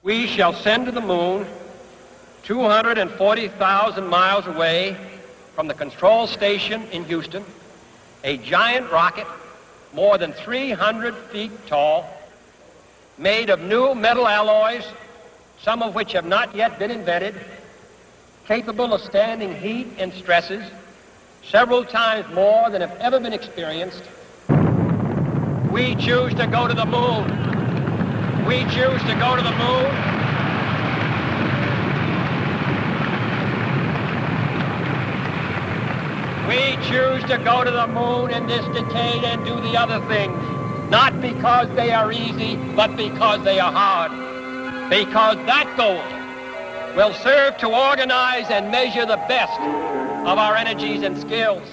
we shall send to the moon 240,000 miles away from the control station in Houston, a giant rocket more than 300 feet tall, made of new metal alloys, some of which have not yet been invented, capable of standing heat and stresses several times more than have ever been experienced. We choose to go to the moon. We choose to go to the moon. We choose to go to the moon in this decade and do the other things, not because they are easy, but because they are hard. Because that goal will serve to organize and measure the best of our energies and skills.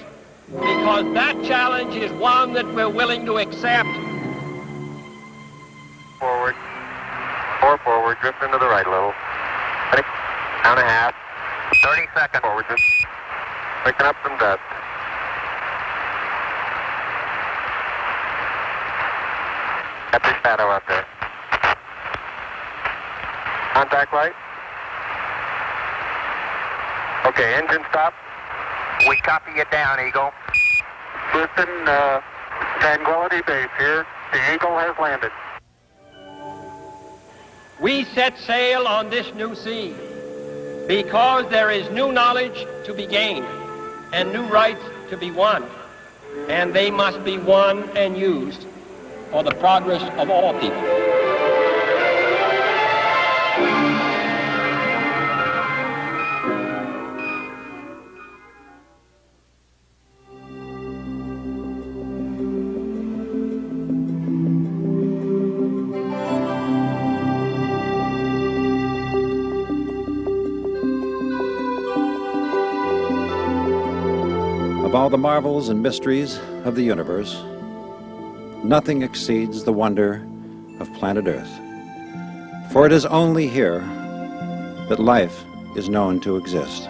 Because that challenge is one that we're willing to accept. Forward. 4 forward, drift into the right a little. Ready? Down a half. 30 seconds forward, just picking up some dust. Got this shadow up there. Contact light. Okay, engine stop. We copy you down, Eagle. Listen, Tranquility Base here. The Eagle has landed. We set sail on this new sea because there is new knowledge to be gained and new rights to be won, and they must be won and used for the progress of all people. Of all the marvels and mysteries of the universe, nothing exceeds the wonder of planet Earth. For it is only here that life is known to exist.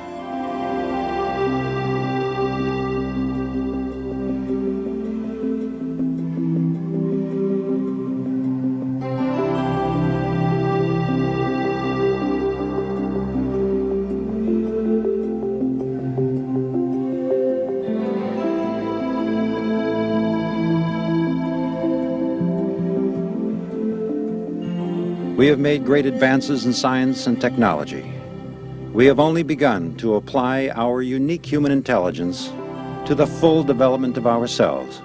We have made great advances in science and technology. We have only begun to apply our unique human intelligence to the full development of ourselves.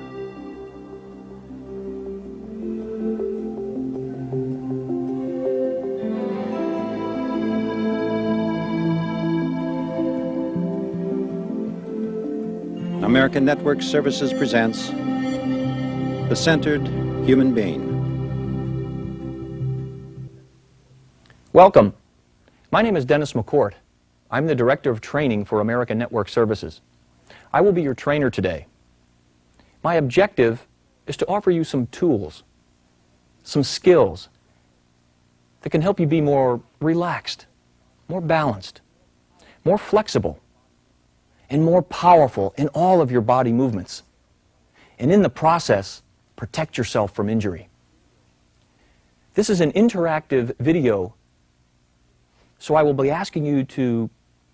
American Network Services presents The Centered Human Being. Welcome. My name is Dennis McCord. I'm the Director of Training for American Network Services. I will be your trainer today. My objective is to offer you some tools, some skills that can help you be more relaxed, more balanced, more flexible, and more powerful in all of your body movements. And in the process, protect yourself from injury. This is an interactive video, so I will be asking you to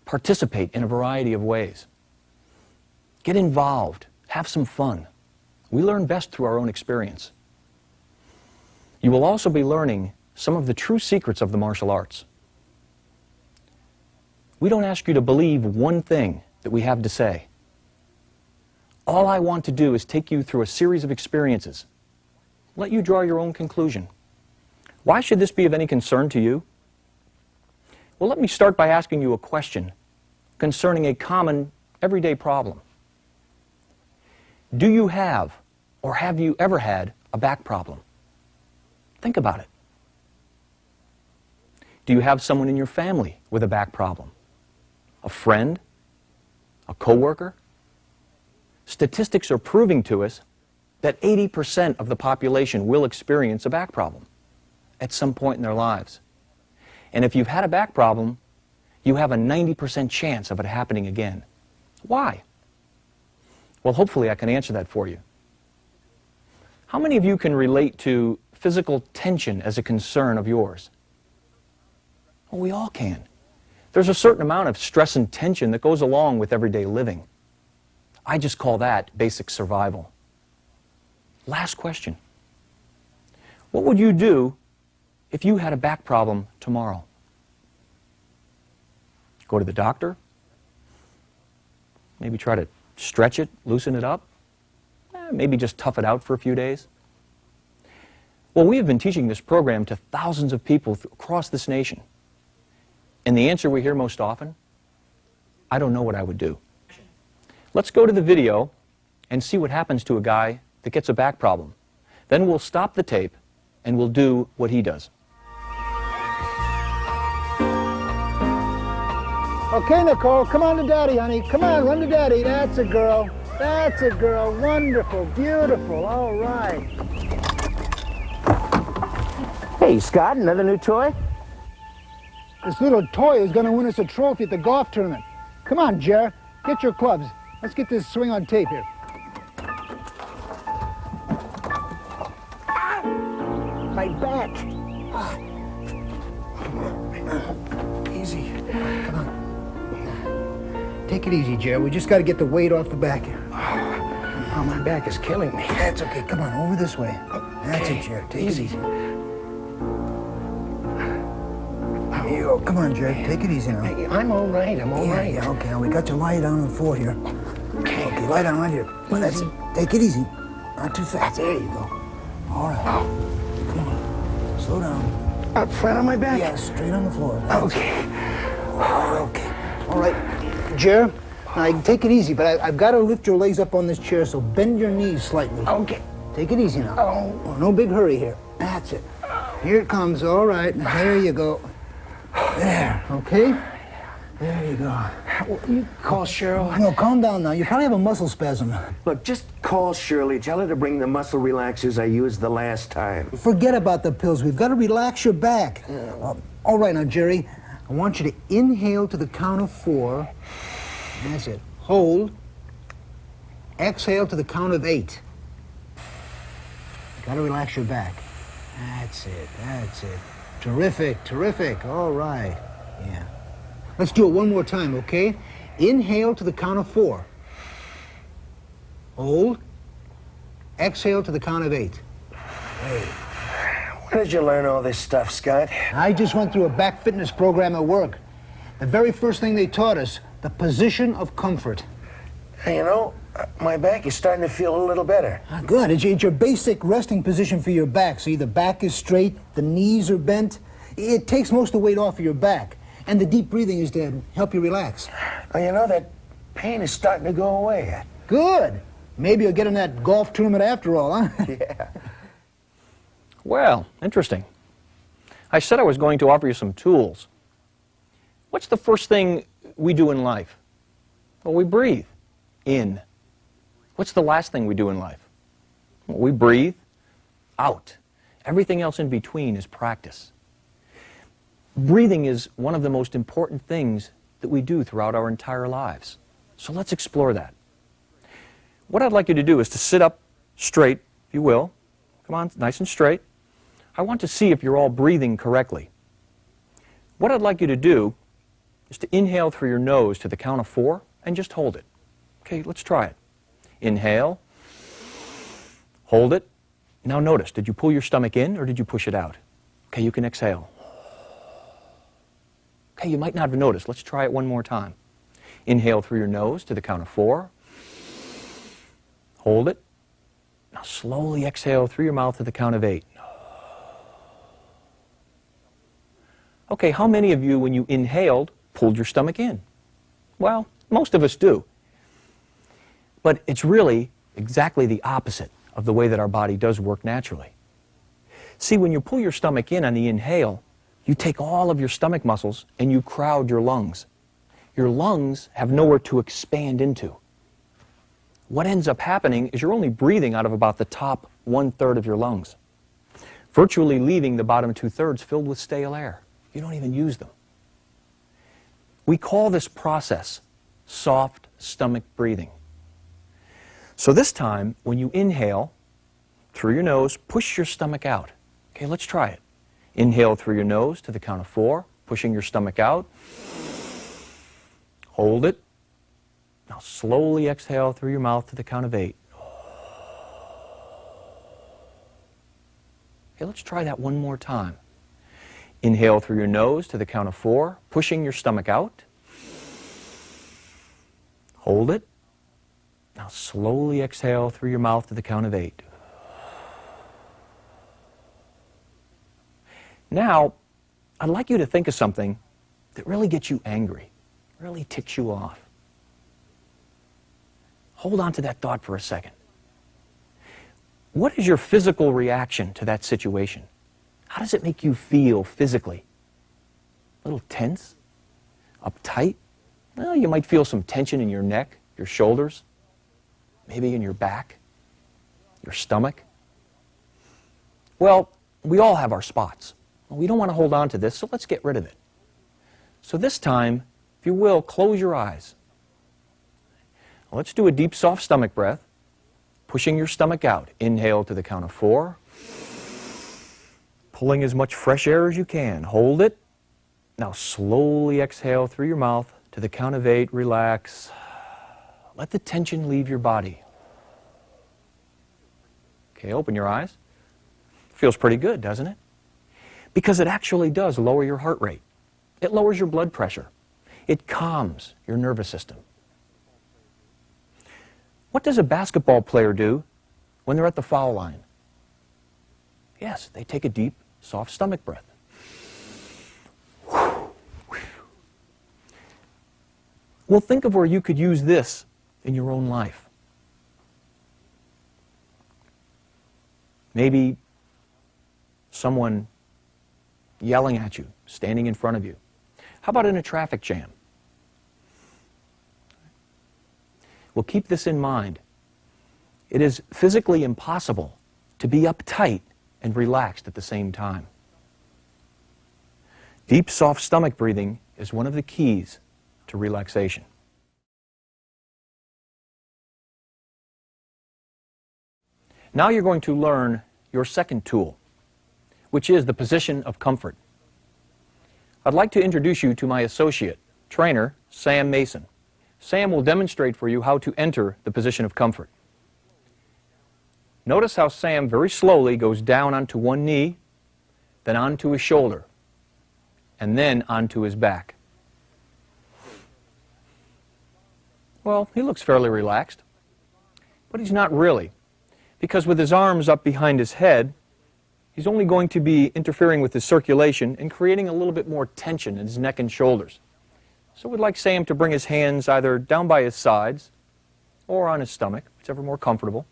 participate in a variety of ways. Get involved, have some fun. We learn best through our own experience. You will also be learning some of the true secrets of the martial arts. We don't ask you to believe one thing that we have to say. All I want to do is take you through a series of experiences. Let you draw your own conclusion. Why should this be of any concern to you? Well, let me start by asking you a question concerning a common, everyday problem. Do you have, or have you ever had, a back problem? Think about it. Do you have someone in your family with a back problem? A friend? A coworker? Statistics are proving to us that 80% of the population will experience a back problem at some point in their lives. And if you've had a back problem, you have a 90% chance of it happening again. Why? Well, hopefully I can answer that for you. How many of you can relate to physical tension as a concern of yours? Well, we all can. There's a certain amount of stress and tension that goes along with everyday living. I just call that basic survival. Last question. What would you do if you had a back problem tomorrow? Go to the doctor? Maybe try to stretch it, loosen it up? Maybe just tough it out for a few days? Well, we have been teaching this program to thousands of people across this nation. And the answer we hear most often, I don't know what I would do. Let's go to the video and see what happens to a guy that gets a back problem. Then we'll stop the tape and we'll do what he does. Okay, Nicole, come on to Daddy, honey. Come on, run to Daddy. That's a girl. That's a girl. Wonderful, beautiful. All right. Hey, Scott, another new toy? This little toy is going to win us a trophy at the golf tournament. Come on, Jer. Get your clubs. Let's get this swing on tape here. My back. Easy. Come on. Take it easy, Jer. We just got to get the weight off the back. Oh, my back is killing me. That's okay. Come on, over this way. That's it, Jer. Take it easy. Here you go. Come on, Jer. Take it easy now. I'm all right. I'm all right. Yeah, okay. Now we got you lie down on the floor here. Okay, lie down right here. Well, that's it. Take it easy. Not too fast. There you go. All right. Come on. Slow down. Up flat on my back? Yeah, straight on the floor. Okay. Okay. All right. Jer, now take it easy, but I've got to lift your legs up on this chair, so bend your knees slightly. Okay. Take it easy now. Oh, no big hurry here. That's it. Here it comes. All right. There you go. There. Okay? There you go. You call Cheryl? No, calm down now. You probably have a muscle spasm. Look, just call Shirley. Tell her to bring the muscle relaxers I used the last time. Forget about the pills. We've got to relax your back. All right, now, Jerry, I want you to inhale to the count of 4. That's it. Hold. Exhale to the count of 8. Got to relax your back. That's it. That's it. Terrific. Terrific. All right. Yeah. Let's do it one more time, okay? Inhale to the count of 4. Hold. Exhale to the count of 8. Great. Where did you learn all this stuff, Scott? I just went through a back fitness program at work. The very first thing they taught us, the position of comfort. Hey, you know, my back is starting to feel a little better. Good. It's your basic resting position for your back. See, the back is straight, the knees are bent. It takes most of the weight off of your back. And the deep breathing is to help you relax. Oh, you know, that pain is starting to go away. Good. Maybe you'll get in that golf tournament after all, huh? Yeah. Well, interesting. I said I was going to offer you some tools. What's the first thing we do in life? Well, we breathe in. What's the last thing we do in life? Well, we breathe out. Everything else in between is practice. Breathing is one of the most important things that we do throughout our entire lives. So let's explore that. What I'd like you to do is to sit up straight, if you will. Come on, nice and straight. I want to see if you're all breathing correctly. What I'd like you to do is to inhale through your nose to the count of 4 and just hold it. Okay, let's try it. Inhale. Hold it. Now notice, did you pull your stomach in or did you push it out? Okay, you can exhale. Okay, you might not have noticed. Let's try it one more time. Inhale through your nose to the count of 4. Hold it. Now slowly exhale through your mouth to the count of 8. Okay, how many of you, when you inhaled, pulled your stomach in? Well, most of us do. But it's really exactly the opposite of the way that our body does work naturally. See, when you pull your stomach in on the inhale, you take all of your stomach muscles and you crowd your lungs. Your lungs have nowhere to expand into. What ends up happening is you're only breathing out of about the top 1/3 of your lungs, virtually leaving the bottom 2/3 filled with stale air. You don't even use them. We call this process soft stomach breathing. So this time, when you inhale through your nose, push your stomach out. Okay, let's try it. Inhale through your nose to the count of 4. pushing your stomach out. Hold it. Now slowly exhale through your mouth to the count of 8. Okay, let's try that one more time. Inhale through your nose to the count of 4, pushing your stomach out. Hold it. Now slowly exhale through your mouth to the count of 8. Now, I'd like you to think of something that really gets you angry, really ticks you off. Hold on to that thought for a second. What is your physical reaction to that situation? How does it make you feel physically? A little tense? Uptight? Well, you might feel some tension in your neck, your shoulders, maybe in your back, your stomach. Well, we all have our spots. We don't want to hold on to this, so let's get rid of it. So this time, if you will, close your eyes. Let's do a deep, soft stomach breath, pushing your stomach out. Inhale to the count of 4, pulling as much fresh air as you can. Hold it. Now slowly exhale through your mouth to the count of 8. Relax. Let the tension leave your body. Okay, open your eyes. Feels pretty good, doesn't it? Because it actually does lower your heart rate. It lowers your blood pressure. It calms your nervous system. What does a basketball player do when they're at the foul line? Yes, they take a deep, soft stomach breath. Well, think of where you could use this in your own life. Maybe someone yelling at you, standing in front of you. How about in a traffic jam? Well, keep this in mind. It is physically impossible to be uptight and relaxed at the same time. Deep, soft stomach breathing is one of the keys to relaxation. Now you're going to learn your second tool, which is the position of comfort. I'd like to introduce you to my associate, trainer, Sam Mason. Sam will demonstrate for you how to enter the position of comfort. Notice how Sam very slowly goes down onto one knee, then onto his shoulder, and then onto his back. Well, he looks fairly relaxed, but he's not really, because with his arms up behind his head, he's only going to be interfering with his circulation and creating a little bit more tension in his neck and shoulders. So we'd like Sam to bring his hands either down by his sides or on his stomach, whichever more comfortable.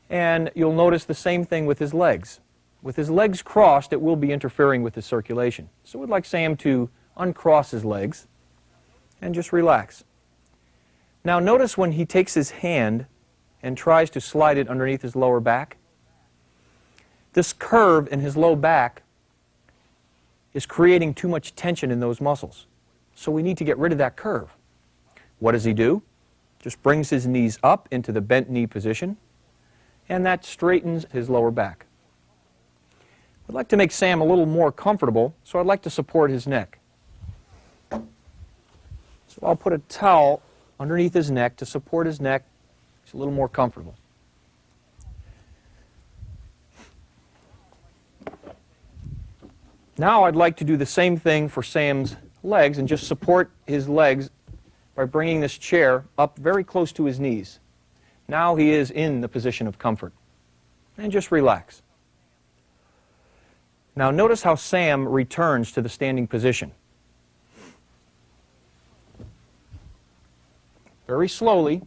And you'll notice the same thing with his legs. With his legs crossed, it will be interfering with his circulation. So we'd like Sam to uncross his legs and just relax. Now notice when he takes his hand and tries to slide it underneath his lower back, this curve in his low back is creating too much tension in those muscles. So we need to get rid of that curve. What does he do? Just brings his knees up into the bent knee position, and that straightens his lower back. I'd like to make Sam a little more comfortable, so I'd like to support his neck. So I'll put a towel underneath his neck to support his neck. He's a little more comfortable. Now I'd like to do the same thing for Sam's legs and just support his legs by bringing this chair up very close to his knees. Now he is in the position of comfort. And just relax. Now notice how Sam returns to the standing position. Very slowly,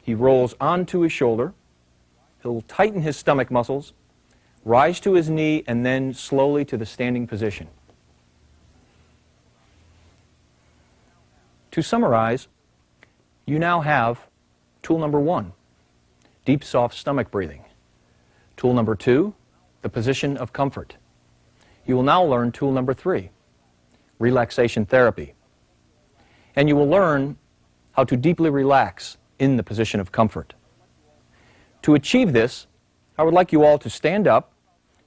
he rolls onto his shoulder. He'll tighten his stomach muscles, rise to his knee, and then slowly to the standing position. To summarize, you now have tool number 1, deep, soft stomach breathing. Tool number 2, the position of comfort. You will now learn tool number 3, relaxation therapy. And you will learn how to deeply relax in the position of comfort. To achieve this, I would like you all to stand up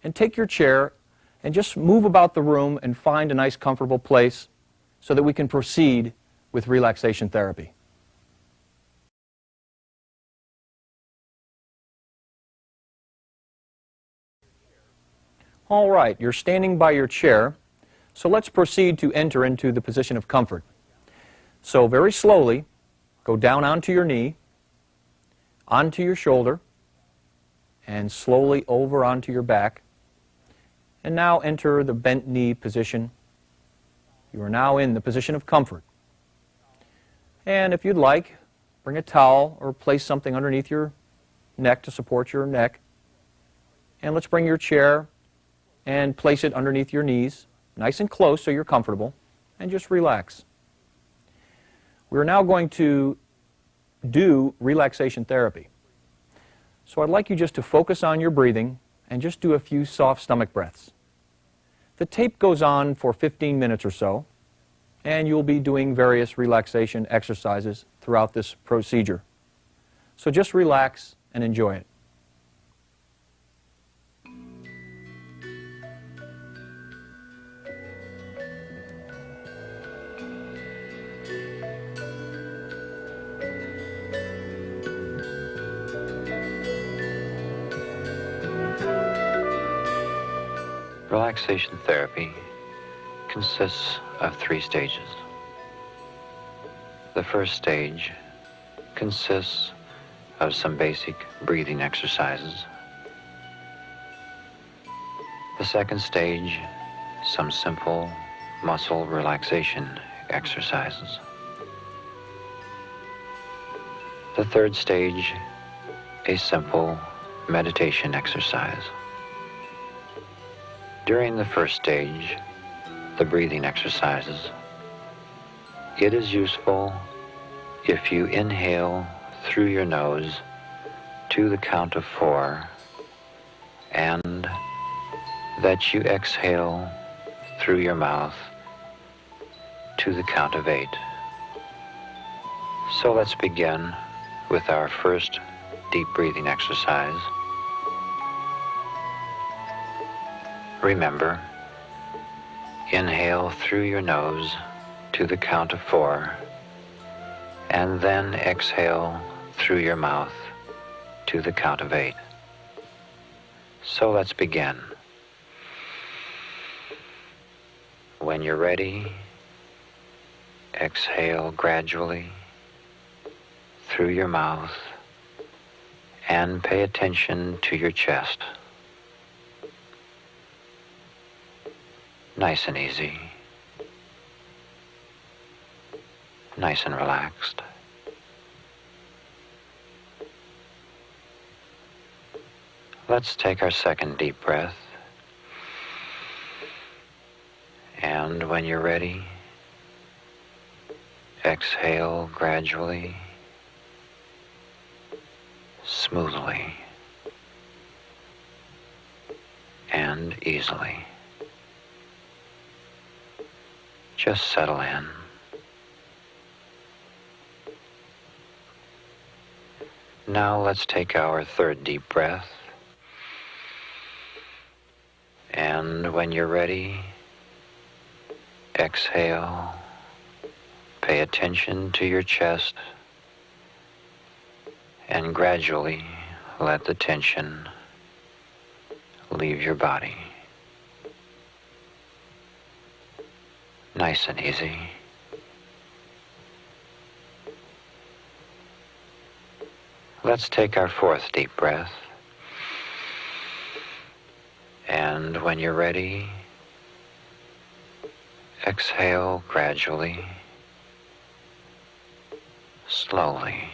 and take your chair And just move about the room and find a nice comfortable place so that we can proceed with relaxation therapy. All right, you're standing by your chair, so let's proceed to enter into the position of comfort. So very slowly, go down onto your knee, onto your shoulder, and slowly over onto your back. And now enter the bent knee position. You are now in the position of comfort. And if you'd like, bring a towel or place something underneath your neck to support your neck. And let's bring your chair and place it underneath your knees, nice and close so you're comfortable, and just relax. We're now going to do relaxation therapy. So I'd like you just to focus on your breathing and just do a few soft stomach breaths. The tape goes on for 15 minutes or so, and you'll be doing various relaxation exercises throughout this procedure. So just relax and enjoy it. Relaxation therapy consists of 3 stages. The first stage consists of some basic breathing exercises. The second stage, some simple muscle relaxation exercises. The third stage, a simple meditation exercise. During the first stage, the breathing exercises, it is useful if you inhale through your nose to the count of 4 and that you exhale through your mouth to the count of 8. So let's begin with our first deep breathing exercise. Remember, inhale through your nose to the count of 4, and then exhale through your mouth to the count of 8. So let's begin. When you're ready, exhale gradually through your mouth and pay attention to your chest. Nice and easy, nice and relaxed. Let's take our second deep breath. And when you're ready, exhale gradually, smoothly, and easily. Just settle in. Now let's take our third deep breath. And when you're ready, exhale, pay attention to your chest, and gradually let the tension leave your body. Nice and easy. Let's take our fourth deep breath. And when you're ready, exhale gradually, slowly.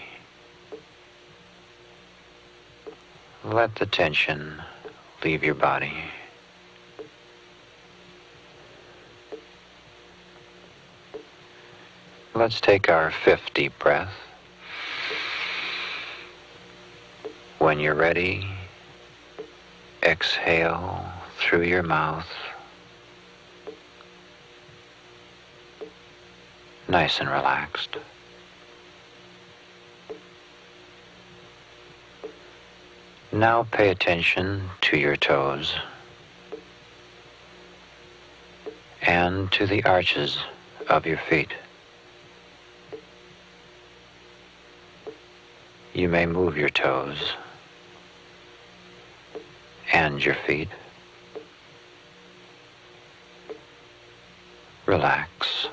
Let the tension leave your body. Let's take our fifth deep breath. When you're ready, exhale through your mouth, nice and relaxed. Now pay attention to your toes. and to the arches of your feet. You may move your toes and your feet. Relax.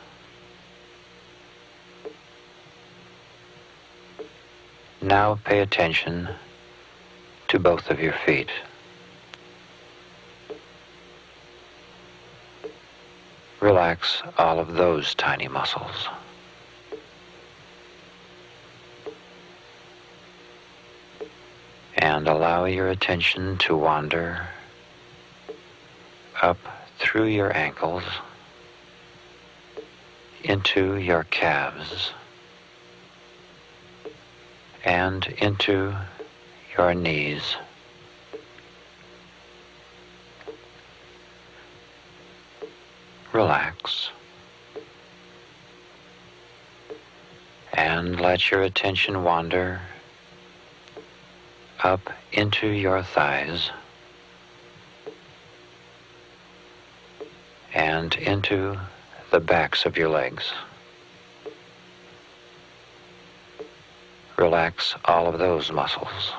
Now pay attention to both of your feet. Relax all of those tiny muscles. And allow your attention to wander up through your ankles, into your calves, and into your knees. Relax. And let your attention wander up into your thighs and into the backs of your legs. Relax all of those muscles.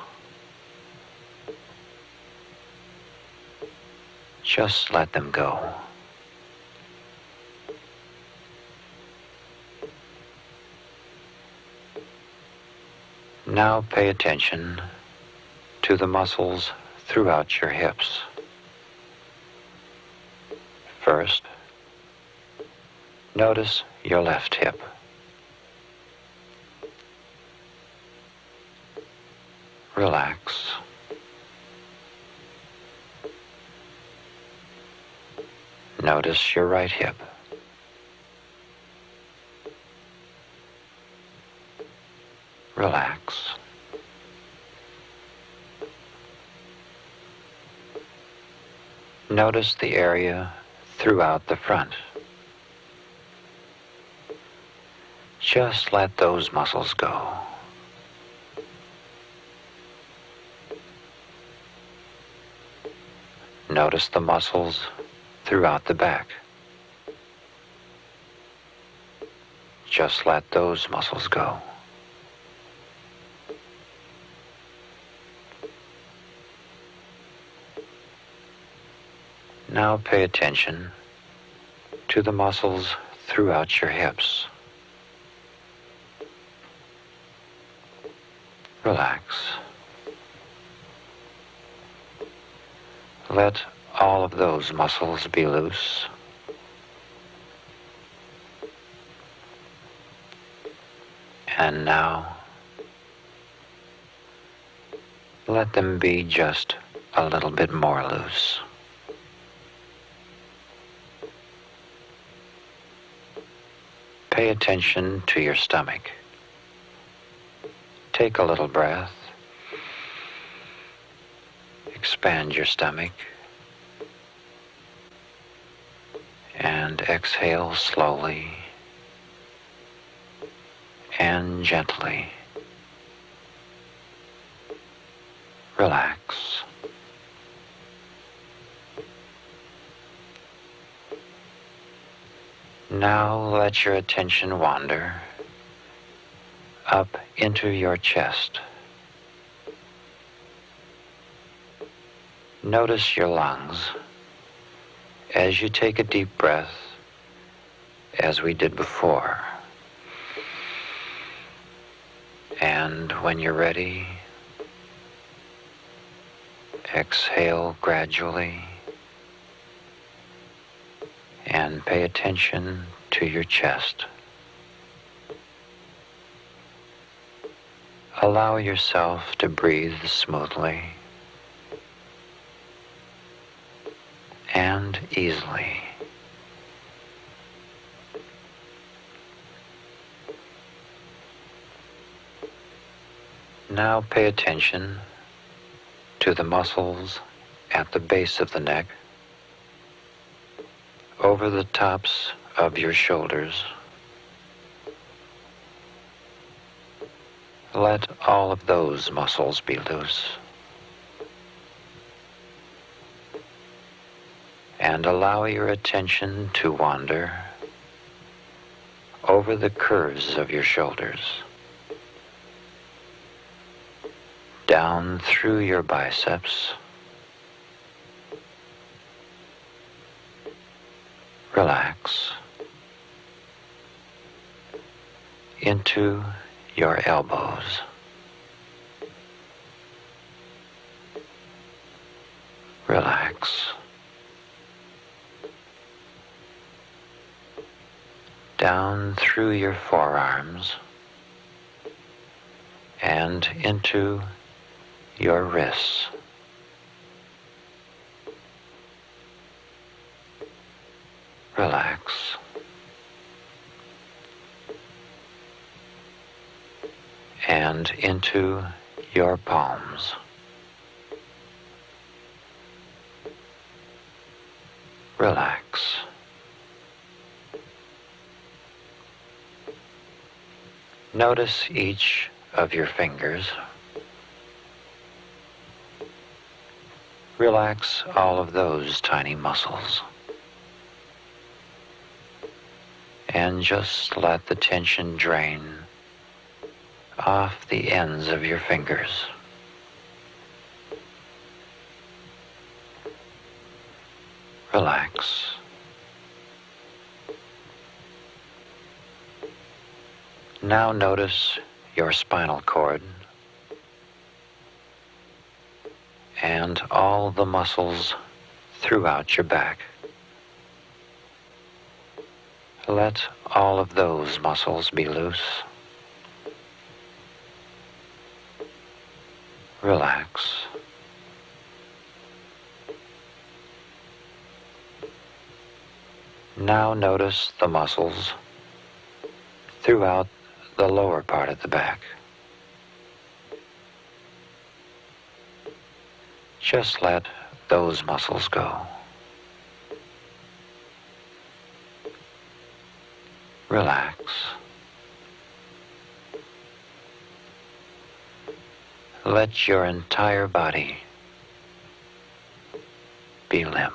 Just let them go. Now pay attention to the muscles throughout your hips. First, notice your left hip. Relax. Notice your right hip. Relax. Notice the area throughout the front. Just let those muscles go. Notice the muscles throughout the back. Just let those muscles go. Now pay attention to the muscles throughout your hips. Relax. Let all of those muscles be loose. And now, let them be just a little bit more loose. Pay attention to your stomach. Take a little breath. Expand your stomach. And exhale slowly and gently. Relax. Now let your attention wander up into your chest. Notice your lungs as you take a deep breath, as we did before. And when you're ready, exhale gradually and pay attention to your chest. Allow yourself to breathe smoothly and easily. Now pay attention to the muscles at the base of the neck, over the tops of your shoulders. Let all of those muscles be loose. and allow your attention to wander over the curves of your shoulders, down through your biceps, relax, into your elbows, relax, down through your forearms and into your wrists, relax, and into your palms, relax. Notice each of your fingers. Relax all of those tiny muscles. And just let the tension drain off the ends of your fingers. Relax. Now notice your spinal cord and all the muscles throughout your back. Let all of those muscles be loose. Relax. Now notice the muscles throughout the lower part of the back. Just let those muscles go. Relax. Let your entire body be limp.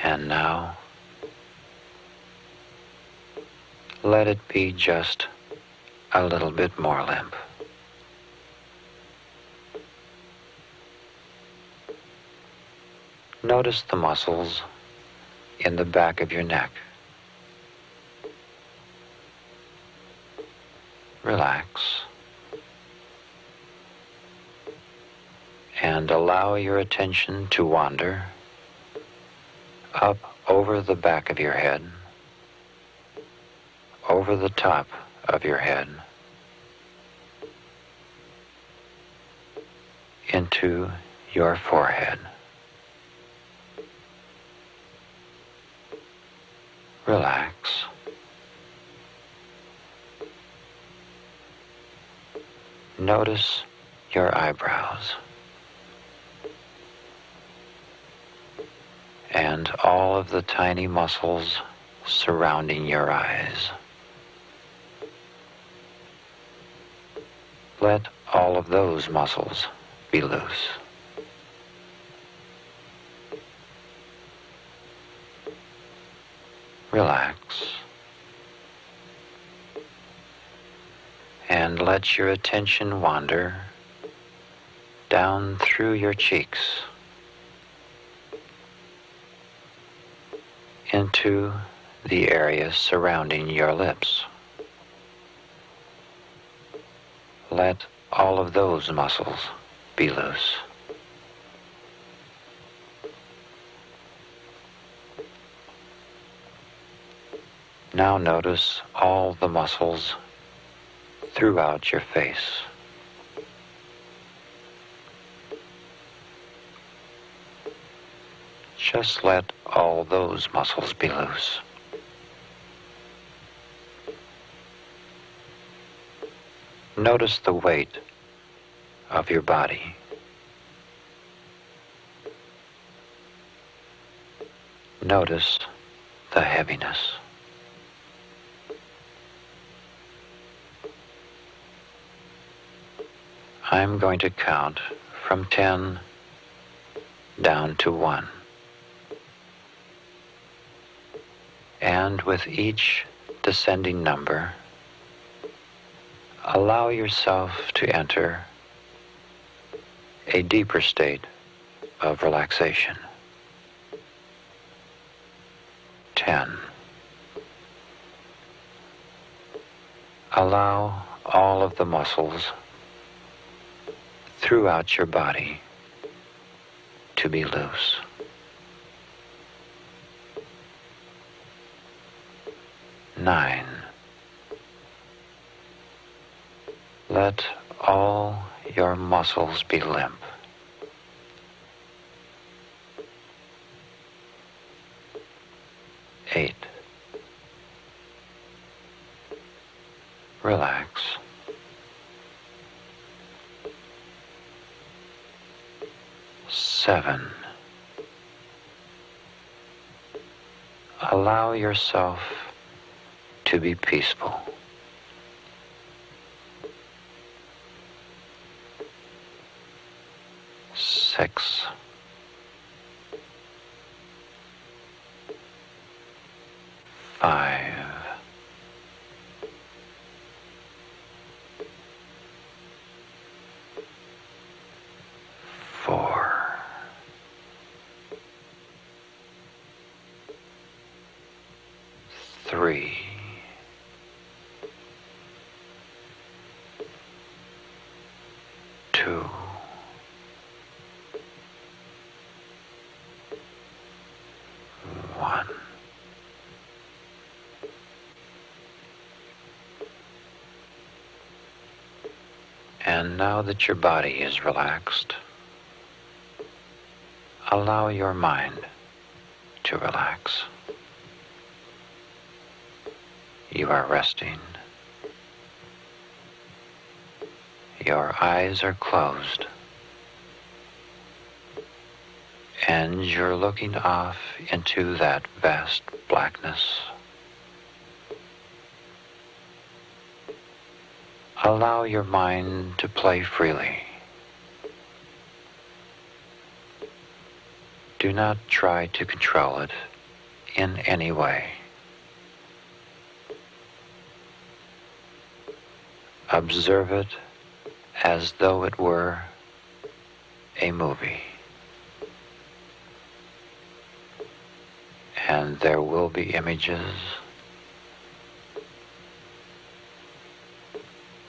And now, let it be just a little bit more limp. Notice the muscles in the back of your neck. Relax. And allow your attention to wander up over the back of your head, over the top of your head, into your forehead. Relax. Notice your eyebrows and all of the tiny muscles surrounding your eyes. Let all of those muscles be loose. Relax. And let your attention wander down through your cheeks into the area surrounding your lips. Let all of those muscles be loose. Now notice all the muscles throughout your face. Just let all those muscles be loose. Notice the weight of your body. Notice the heaviness. I'm going to count from 10 down to 1. And with each descending number, allow yourself to enter a deeper state of relaxation. 10. Allow all of the muscles throughout your body to be loose. 9. Let all your muscles be limp. 8. Relax. 7. Allow yourself to be peaceful. 6. 5. 4. 3. 2. 1. And now that your body is relaxed, allow your mind to relax. You are resting. Your eyes are closed. And you're looking off into that vast blackness. Allow your mind to play freely. Do not try to control it in any way. Observe it as though it were a movie. And there will be images,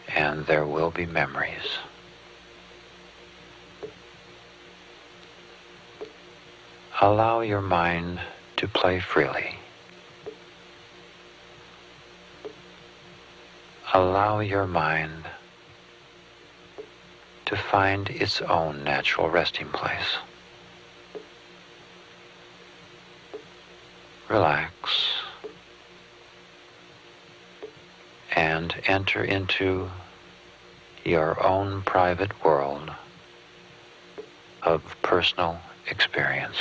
and there will be memories. Allow your mind to play freely. Allow your mind to find its own natural resting place. Relax and enter into your own private world of personal experience.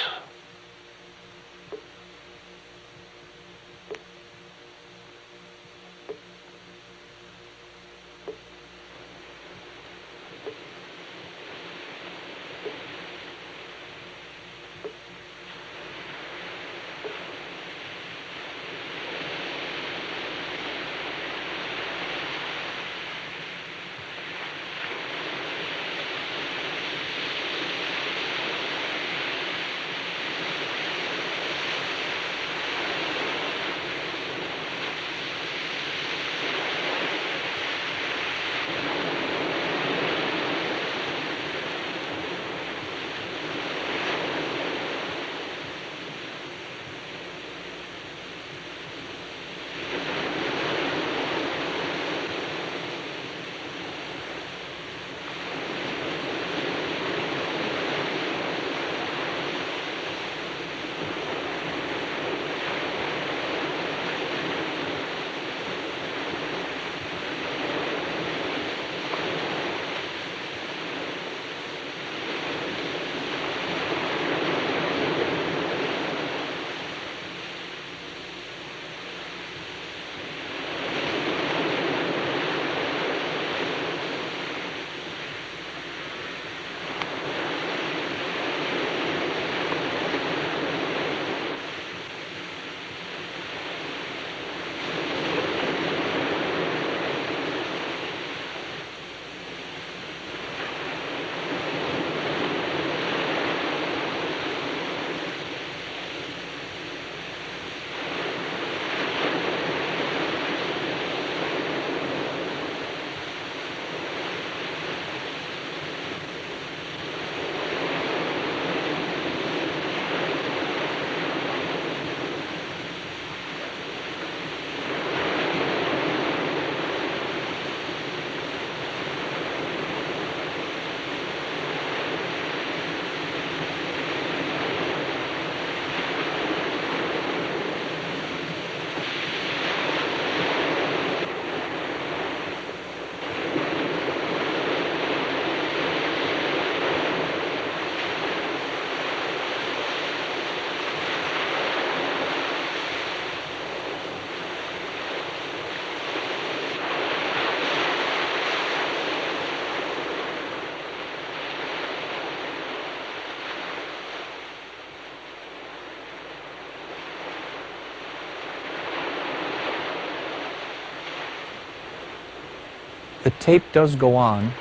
The tape does go on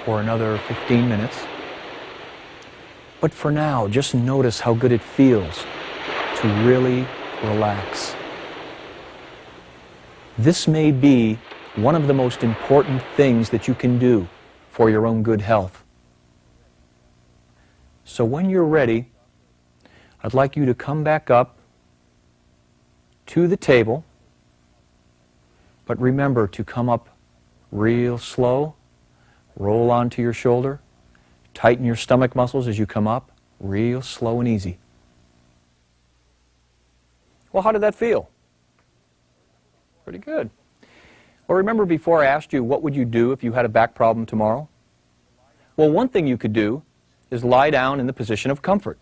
for another 15 minutes. But for now, just notice how good it feels to really relax. This may be one of the most important things that you can do for your own good health. So when you're ready, I'd like you to come back up to the table, but remember to come up real slow, roll onto your shoulder, tighten your stomach muscles as you come up, real slow and easy. Well, how did that feel? Pretty good. Well, remember before I asked you what would you do if you had a back problem tomorrow? Well, one thing you could do is lie down in the position of comfort.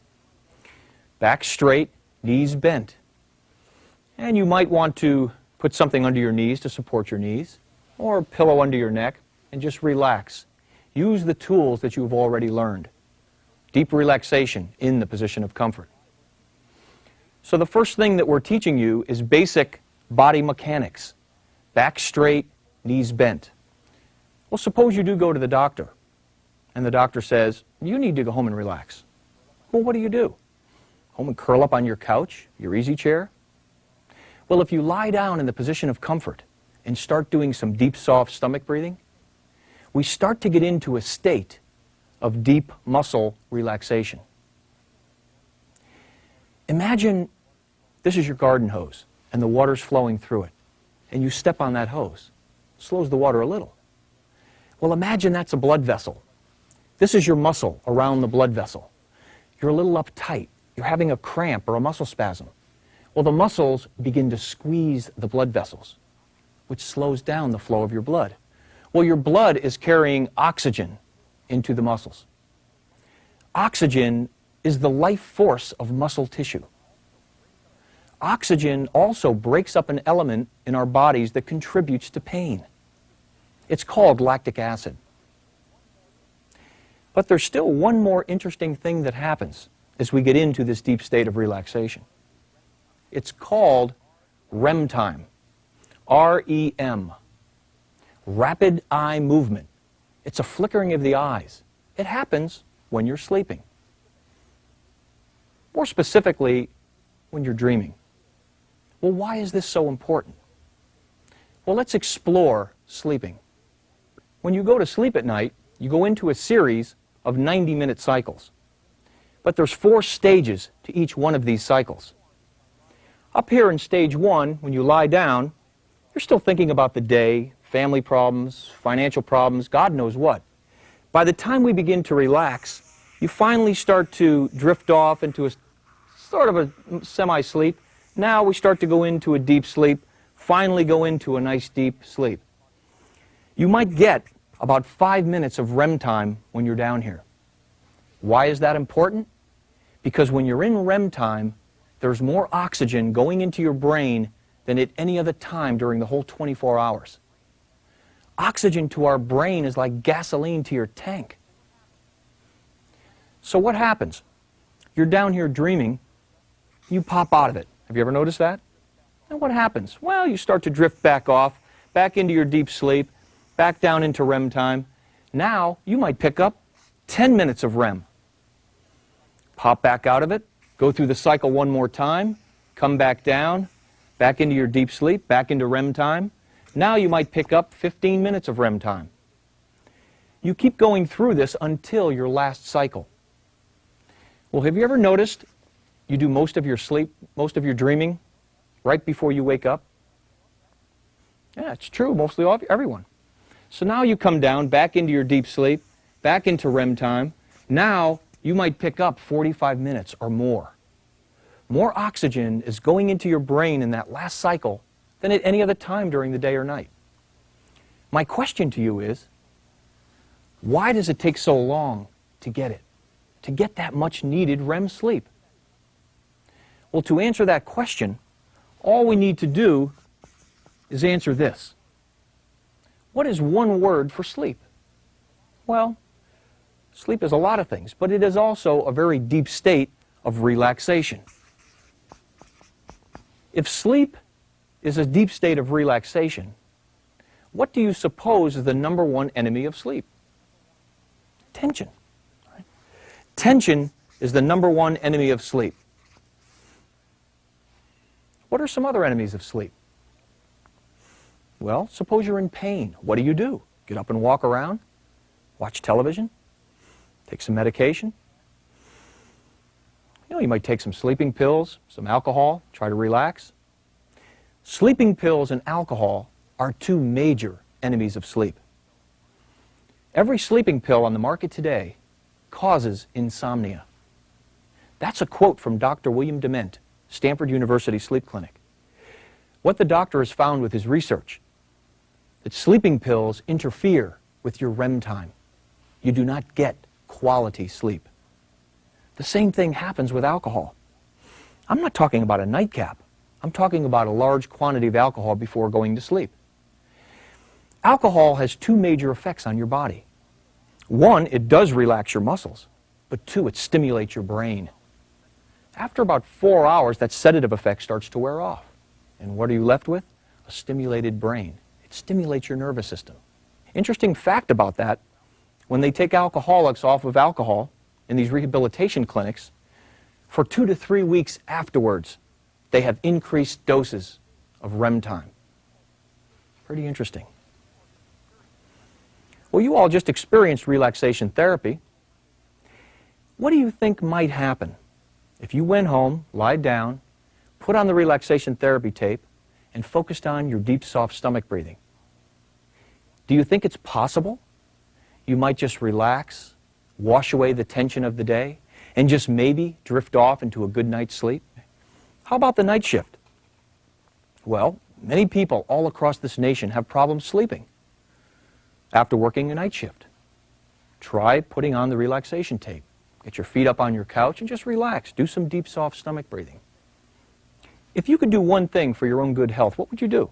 Back straight, knees bent. And you might want to put something under your knees to support your knees, or a pillow under your neck, and just relax. Use the tools that you've already learned. Deep relaxation in the position of comfort. So the first thing that we're teaching you is basic body mechanics. Back straight, knees bent. Well, suppose you do go to the doctor, and the doctor says, you need to go home and relax. Well, what do? Home and curl up on your couch, your easy chair? Well, if you lie down in the position of comfort and start doing some deep, soft stomach breathing, we start to get into a state of deep muscle relaxation. Imagine this is your garden hose, and the water's flowing through it, and you step on that hose. Slows the water a little. Well, imagine that's a blood vessel. This is your muscle around the blood vessel. You're a little uptight. You're having a cramp or a muscle spasm. Well, the muscles begin to squeeze the blood vessels, which slows down the flow of your blood. Well, your blood is carrying oxygen into the muscles. Oxygen is the life force of muscle tissue. Oxygen also breaks up an element in our bodies that contributes to pain. It's called lactic acid. But there's still one more interesting thing that happens as we get into this deep state of relaxation. It's called REM time. R.E.M. Rapid eye movement. It's a flickering of the eyes. It happens when you're sleeping. More specifically, when you're dreaming. Well, why is this so important? Well, let's explore sleeping. When you go to sleep at night, you go into a series of 90-minute cycles. But there's 4 stages to each one of these cycles. Up here in stage 1, when you lie down, you're still thinking about the day, family problems, financial problems, God knows what. By the time we begin to relax, you finally start to drift off into a sort of a semi-sleep. Now we start to go into a deep sleep, finally go into a nice deep sleep. You might get about 5 minutes of REM time when you're down here. Why is that important? Because when you're in REM time, there's more oxygen going into your brain than at any other time during the whole 24 hours. Oxygen to our brain is like gasoline to your tank. So what happens? You're down here dreaming, you pop out of it. Have you ever noticed that? And what happens? Well, you start to drift back off, back into your deep sleep, back down into REM time. Now, you might pick up 10 minutes of REM. Pop back out of it, go through the cycle one more time, come back down, back into your deep sleep, back into REM time. Now you might pick up 15 minutes of REM time. You keep going through this until your last cycle. Well, have you ever noticed you do most of your sleep, most of your dreaming, right before you wake up? Yeah, it's true, mostly everyone. So now you come down, back into your deep sleep, back into REM time. Now you might pick up 45 minutes or more. More oxygen is going into your brain in that last cycle than at any other time during the day or night. My question to you is, why does it take so long to get it? To get that much needed REM sleep? Well, to answer that question, all we need to do is answer this. What is one word for sleep? Well, sleep is a lot of things, but it is also a very deep state of relaxation. If sleep is a deep state of relaxation, what do you suppose is the number one enemy of sleep? Tension. Right? Tension is the number one enemy of sleep. What are some other enemies of sleep? Well, suppose you're in pain. What do? Get up and walk around? Watch television? Take some medication? You might take some sleeping pills, some alcohol, try to relax. Sleeping pills and alcohol are two major enemies of sleep. Every sleeping pill on the market today causes insomnia. That's a quote from Dr. William Dement, Stanford University Sleep Clinic. What the doctor has found with his research, that sleeping pills interfere with your REM time. You do not get quality sleep. The same thing happens with alcohol. I'm not talking about a nightcap. I'm talking about a large quantity of alcohol before going to sleep. Alcohol has two major effects on your body. One, it does relax your muscles, but two, it stimulates your brain. After about 4 hours, that sedative effect starts to wear off. And what are you left with? A stimulated brain. It stimulates your nervous system. Interesting fact about that, when they take alcoholics off of alcohol in these rehabilitation clinics, for 2 to 3 weeks afterwards, they have increased doses of REM time. Pretty interesting. Well, you all just experienced relaxation therapy. What do you think might happen if you went home, lied down, put on the relaxation therapy tape, and focused on your deep, soft stomach breathing? Do you think it's possible you might just relax, wash away the tension of the day, and just maybe drift off into a good night's sleep? How about the night shift? Well, many people all across this nation have problems sleeping after working a night shift. Try putting on the relaxation tape. Get your feet up on your couch and just relax. Do some deep, soft stomach breathing. If you could do one thing for your own good health, what would you do?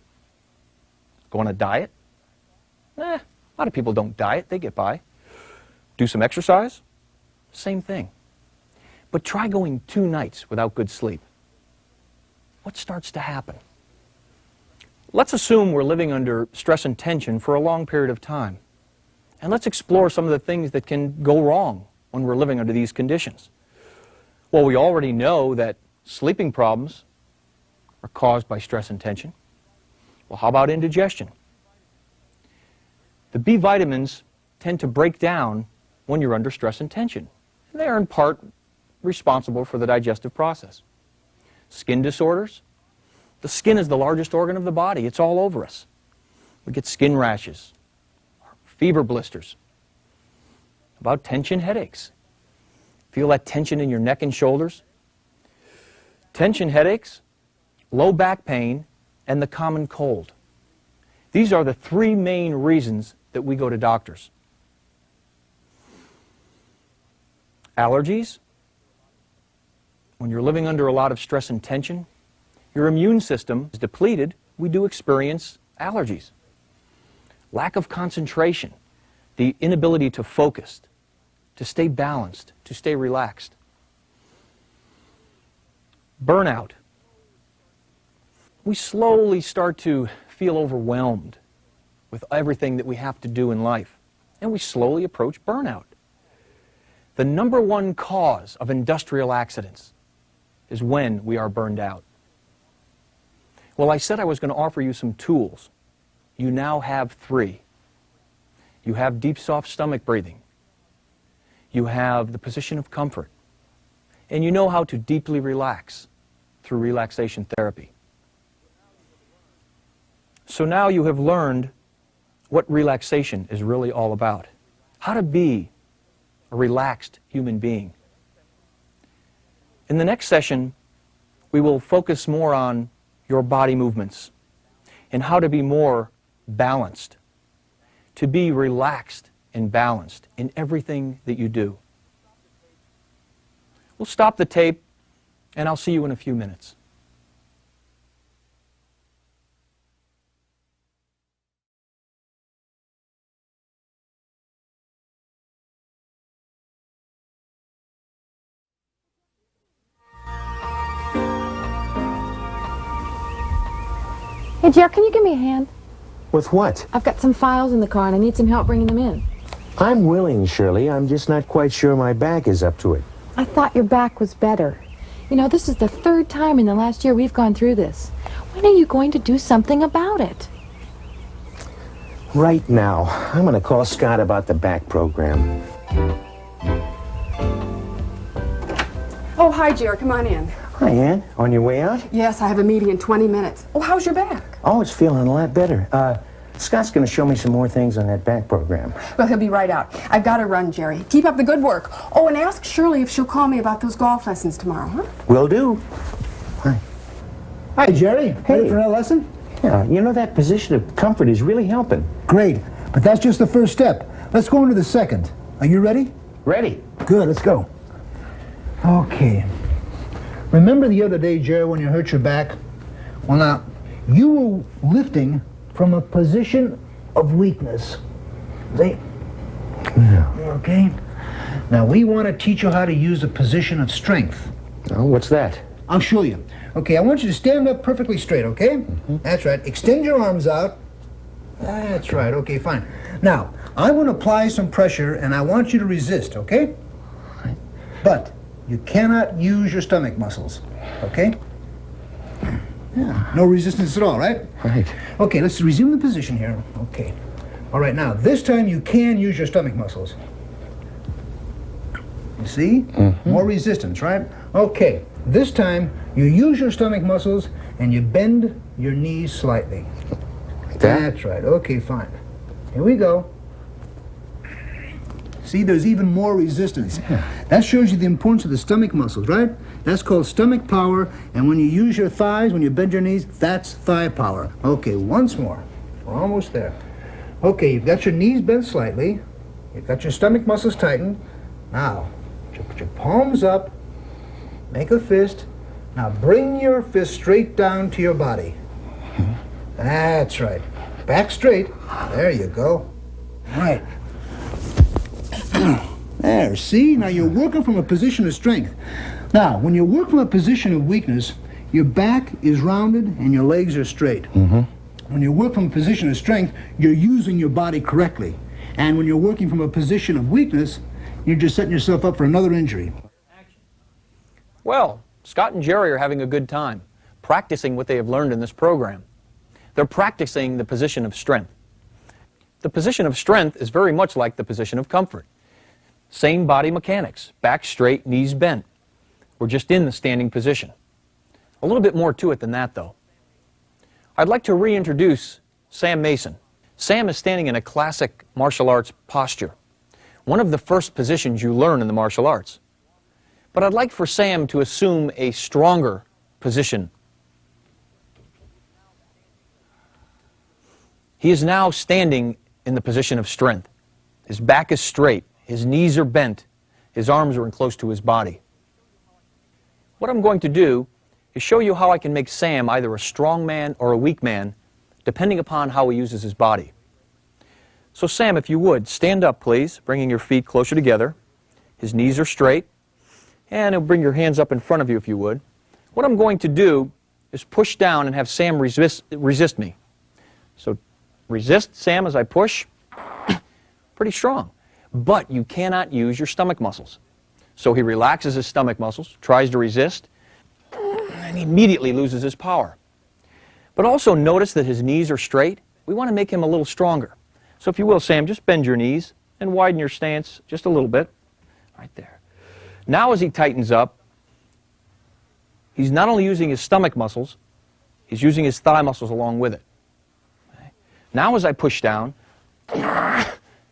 Go on a diet? A lot of people don't diet. They get by. Do some exercise? Same thing. But try going 2 nights without good sleep. What starts to happen? Let's assume we're living under stress and tension for a long period of time. And let's explore some of the things that can go wrong when we're living under these conditions. Well, we already know that sleeping problems are caused by stress and tension. Well, how about indigestion? The B vitamins tend to break down when you're under stress and tension. They are in part responsible for the digestive process. Skin disorders. The skin is the largest organ of the body. It's all over us. We get skin rashes, fever blisters. About tension headaches. Feel that tension in your neck and shoulders? Tension headaches, low back pain, and the common cold. These are the 3 main reasons that we go to doctors. Allergies. When you're living under a lot of stress and tension, your immune system is depleted, we do experience allergies. Lack of concentration, the inability to focus, to stay balanced, to stay relaxed. Burnout. We slowly start to feel overwhelmed with everything that we have to do in life, and we slowly approach burnout. The number one cause of industrial accidents is when we are burned out. Well, I said I was going to offer you some tools. You now have 3. You have deep, soft stomach breathing. You have the position of comfort. And you know how to deeply relax through relaxation therapy. So now you have learned what relaxation is really all about. How to be a relaxed human being. In the next session, we will focus more on your body movements and how to be more balanced, to be relaxed and balanced in everything that you do. We'll stop the tape, and I'll see you in a few minutes. Hey, Jer, can you give me a hand? With what? I've got some files in the car and I need some help bringing them in. I'm willing, Shirley. I'm just not quite sure my back is up to it. I thought your back was better. You know, this is the third time in the last year we've gone through this. When are you going to do something about it? Right now. I'm going to call Scott about the back program. Oh, hi, Jerry. Come on in. Hi, Ann. On your way out? Yes, I have a meeting in 20 minutes. Oh, how's your back? Oh, it's feeling a lot better. Scott's going to show me some more things on that back program. Well, he'll be right out. I've got to run, Jerry. Keep up the good work. Oh, and ask Shirley if she'll call me about those golf lessons tomorrow, huh? Will do. Hi. Hi, Jerry. Hey. Ready for another lesson? Yeah, you know, that position of comfort is really helping. Great. But that's just the first step. Let's go into the second. Are you ready? Ready. Good, let's go. Okay. Remember the other day, Jerry, when you hurt your back? Well, now, you were lifting from a position of weakness. See? Yeah. Okay? Now, we want to teach you how to use a position of strength. Oh, what's that? I'll show you. Okay, I want you to stand up perfectly straight, okay? Mm-hmm. That's right. Extend your arms out. That's right. Okay, fine. Now, I want to apply some pressure, and I want you to resist, okay? But you cannot use your stomach muscles, okay? Yeah, no resistance at all, right? Right. Okay, let's resume the position here. Okay. All right, now, this time you can use your stomach muscles. You see? Mm-hmm. More resistance, right? Okay, this time you use your stomach muscles and you bend your knees slightly. Like that? That's right. Okay, fine. Here we go. See, there's even more resistance. Yeah. That shows you the importance of the stomach muscles, right? That's called stomach power, and when you use your thighs, when you bend your knees, that's thigh power. Okay, once more. We're almost there. Okay, you've got your knees bent slightly. You've got your stomach muscles tightened. Now, put your palms up. Make a fist. Now bring your fist straight down to your body. That's right. Back straight. There you go. All right. There, see? Now you're working from a position of strength. Now, when you work from a position of weakness, your back is rounded and your legs are straight. Mm-hmm. When you work from a position of strength, you're using your body correctly. And when you're working from a position of weakness, you're just setting yourself up for another injury. Well, Scott and Jerry are having a good time, practicing what they have learned in this program. They're practicing the position of strength. The position of strength is very much like the position of comfort. Same body mechanics, back straight, knees bent. We're just in the standing position. A little bit more to it than that, though. I'd like to reintroduce Sam Mason. Sam is standing in a classic martial arts posture, one of the first positions you learn in the martial arts. But I'd like for Sam to assume a stronger position. He is now standing in the position of strength. His back is straight, his knees are bent, his arms are in close to his body. What I'm going to do is show you how I can make Sam either a strong man or a weak man, depending upon how he uses his body. So Sam, if you would, stand up please, bringing your feet closer together. His knees are straight, and bring your hands up in front of you if you would. What I'm going to do is push down and have Sam resist me. So resist, Sam, as I push. Pretty strong. But you cannot use your stomach muscles. So he relaxes his stomach muscles, tries to resist, and he immediately loses his power. But also notice that his knees are straight. We want to make him a little stronger. So if you will, Sam, just bend your knees and widen your stance just a little bit. Right there. Now as he tightens up, he's not only using his stomach muscles, he's using his thigh muscles along with it. Okay. Now as I push down,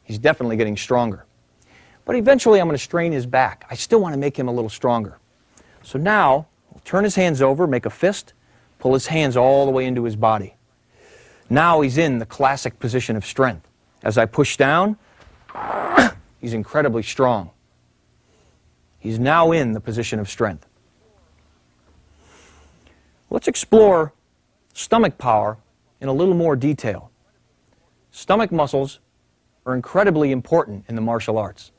he's definitely getting stronger. But eventually I'm going to strain his back. I still want to make him a little stronger. So now, we'll turn his hands over, make a fist, pull his hands all the way into his body. Now he's in the classic position of strength. As I push down, he's incredibly strong. He's now in the position of strength. Let's explore stomach power in a little more detail. Stomach muscles are incredibly important in the martial arts.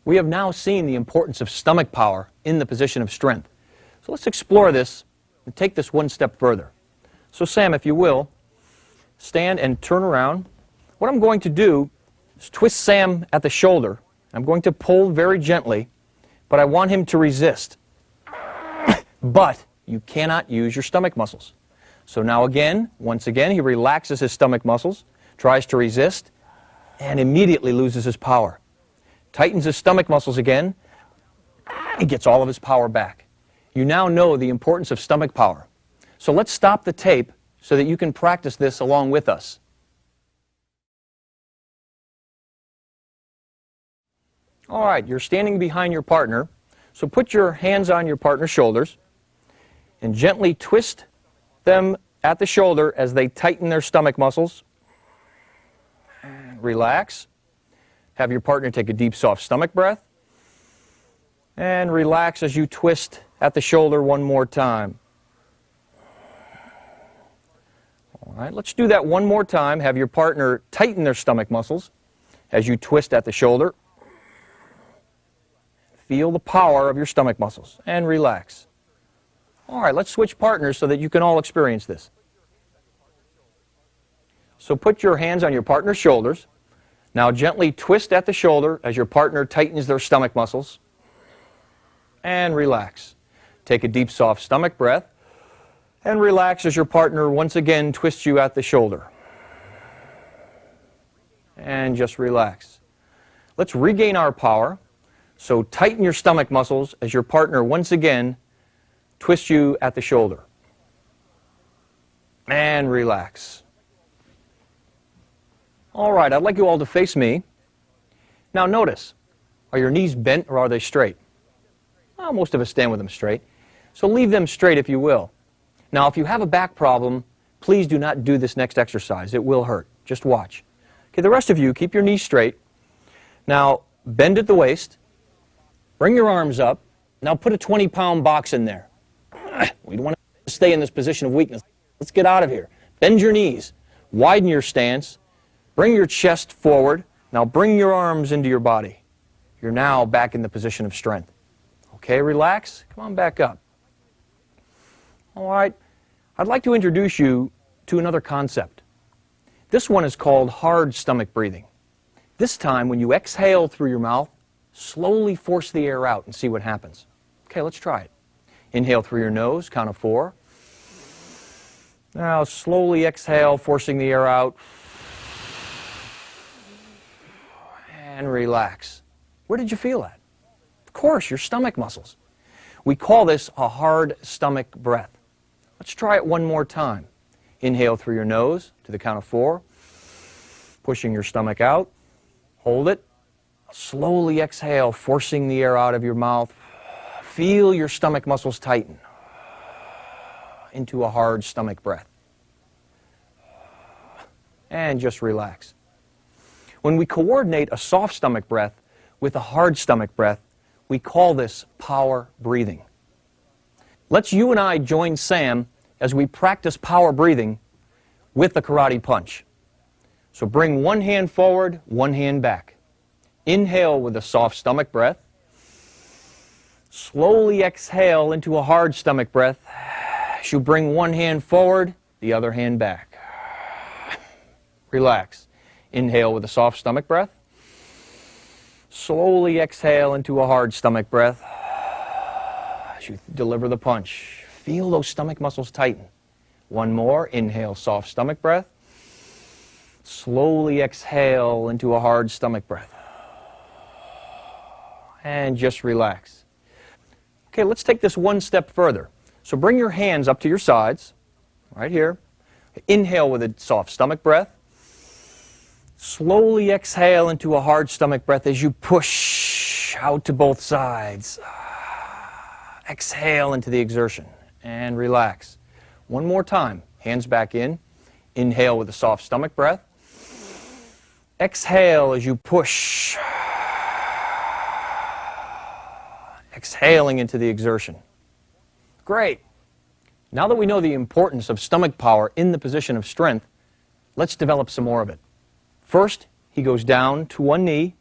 We have now seen the importance of stomach power in the position of strength. So let's explore this and take this one step further. So Sam, if you will, stand and turn around. What I'm going to do is twist Sam at the shoulder. I'm going to pull very gently, but I want him to resist. But you cannot use your stomach muscles. So now again, once again, he relaxes his stomach muscles, tries to resist, and immediately loses his power. Tightens his stomach muscles again, he gets all of his power back. You now know the importance of stomach power. So let's stop the tape so that you can practice this along with us. All right, you're standing behind your partner, so put your hands on your partner's shoulders and gently twist them at the shoulder as they tighten their stomach muscles. Relax. Have your partner take a deep, soft stomach breath. And relax as you twist at the shoulder one more time. All right, let's do that one more time. Have your partner tighten their stomach muscles as you twist at the shoulder. Feel the power of your stomach muscles and relax. All right, let's switch partners so that you can all experience this. So put your hands on your partner's shoulders. Now gently twist at the shoulder as your partner tightens their stomach muscles. And relax. Take a deep, soft stomach breath. And relax as your partner once again twists you at the shoulder. And just relax. Let's regain our power. So tighten your stomach muscles as your partner once again twists you at the shoulder. And relax. All right, I'd like you all to face me. Now notice, are your knees bent or are they straight? Well, most of us stand with them straight. So leave them straight if you will. Now, if you have a back problem, please do not do this next exercise. It will hurt. Just watch. Okay, the rest of you, keep your knees straight. Now, bend at the waist. Bring your arms up. Now put a 20-pound box in there. We don't want to stay in this position of weakness. Let's get out of here. Bend your knees. Widen your stance. Bring your chest forward. Now bring your arms into your body. You're now back in the position of strength. Okay, relax. Come on back up. All right. I'd like to introduce you to another concept. This one is called hard stomach breathing. This time, when you exhale through your mouth, slowly force the air out and see what happens. Okay, let's try it. Inhale through your nose, count of 4. Now slowly exhale, forcing the air out. And relax. Where did you feel that? Of course, your stomach muscles. We call this a hard stomach breath. Let's try it one more time. Inhale through your nose to the count of 4. Pushing your stomach out. Hold it. Slowly exhale, forcing the air out of your mouth. Feel your stomach muscles tighten into a hard stomach breath. And just relax. When we coordinate a soft stomach breath with a hard stomach breath, we call this power breathing. Let's you and I join Sam as we practice power breathing with the karate punch. So bring one hand forward, one hand back. Inhale with a soft stomach breath. Slowly exhale into a hard stomach breath as you bring one hand forward, the other hand back. Relax. Inhale with a soft stomach breath. Slowly exhale into a hard stomach breath as you deliver the punch. Feel those stomach muscles tighten. One more. Inhale, soft stomach breath. Slowly exhale into a hard stomach breath. And just relax. Okay, let's take this one step further. So bring your hands up to your sides, right here. Inhale with a soft stomach breath. Slowly exhale into a hard stomach breath as you push out to both sides. Exhale into the exertion and relax. One more time. Hands back in. Inhale with a soft stomach breath. Exhale as you push. Exhaling into the exertion. Great. Now that we know the importance of stomach power in the position of strength, let's develop some more of it. First, he goes down to one knee,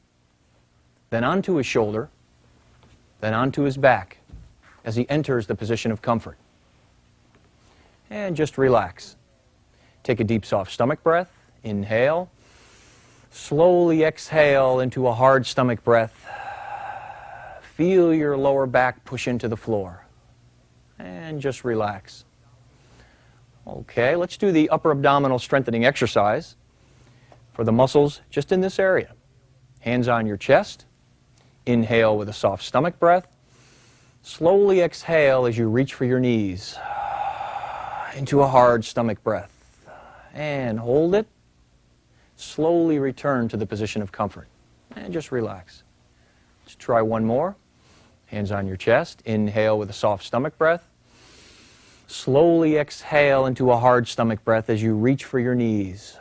then onto his shoulder, then onto his back as he enters the position of comfort. And just relax. Take a deep, soft stomach breath. Inhale. Slowly exhale into a hard stomach breath. Feel your lower back push into the floor. And just relax. Okay, let's do the upper abdominal strengthening exercise for the muscles just in this area. Hands on your chest. Inhale with a soft stomach breath. Slowly exhale as you reach for your knees into a hard stomach breath. And hold it. Slowly return to the position of comfort. And just relax. Let's try one more. Hands on your chest. Inhale with a soft stomach breath. Slowly exhale into a hard stomach breath as you reach for your knees.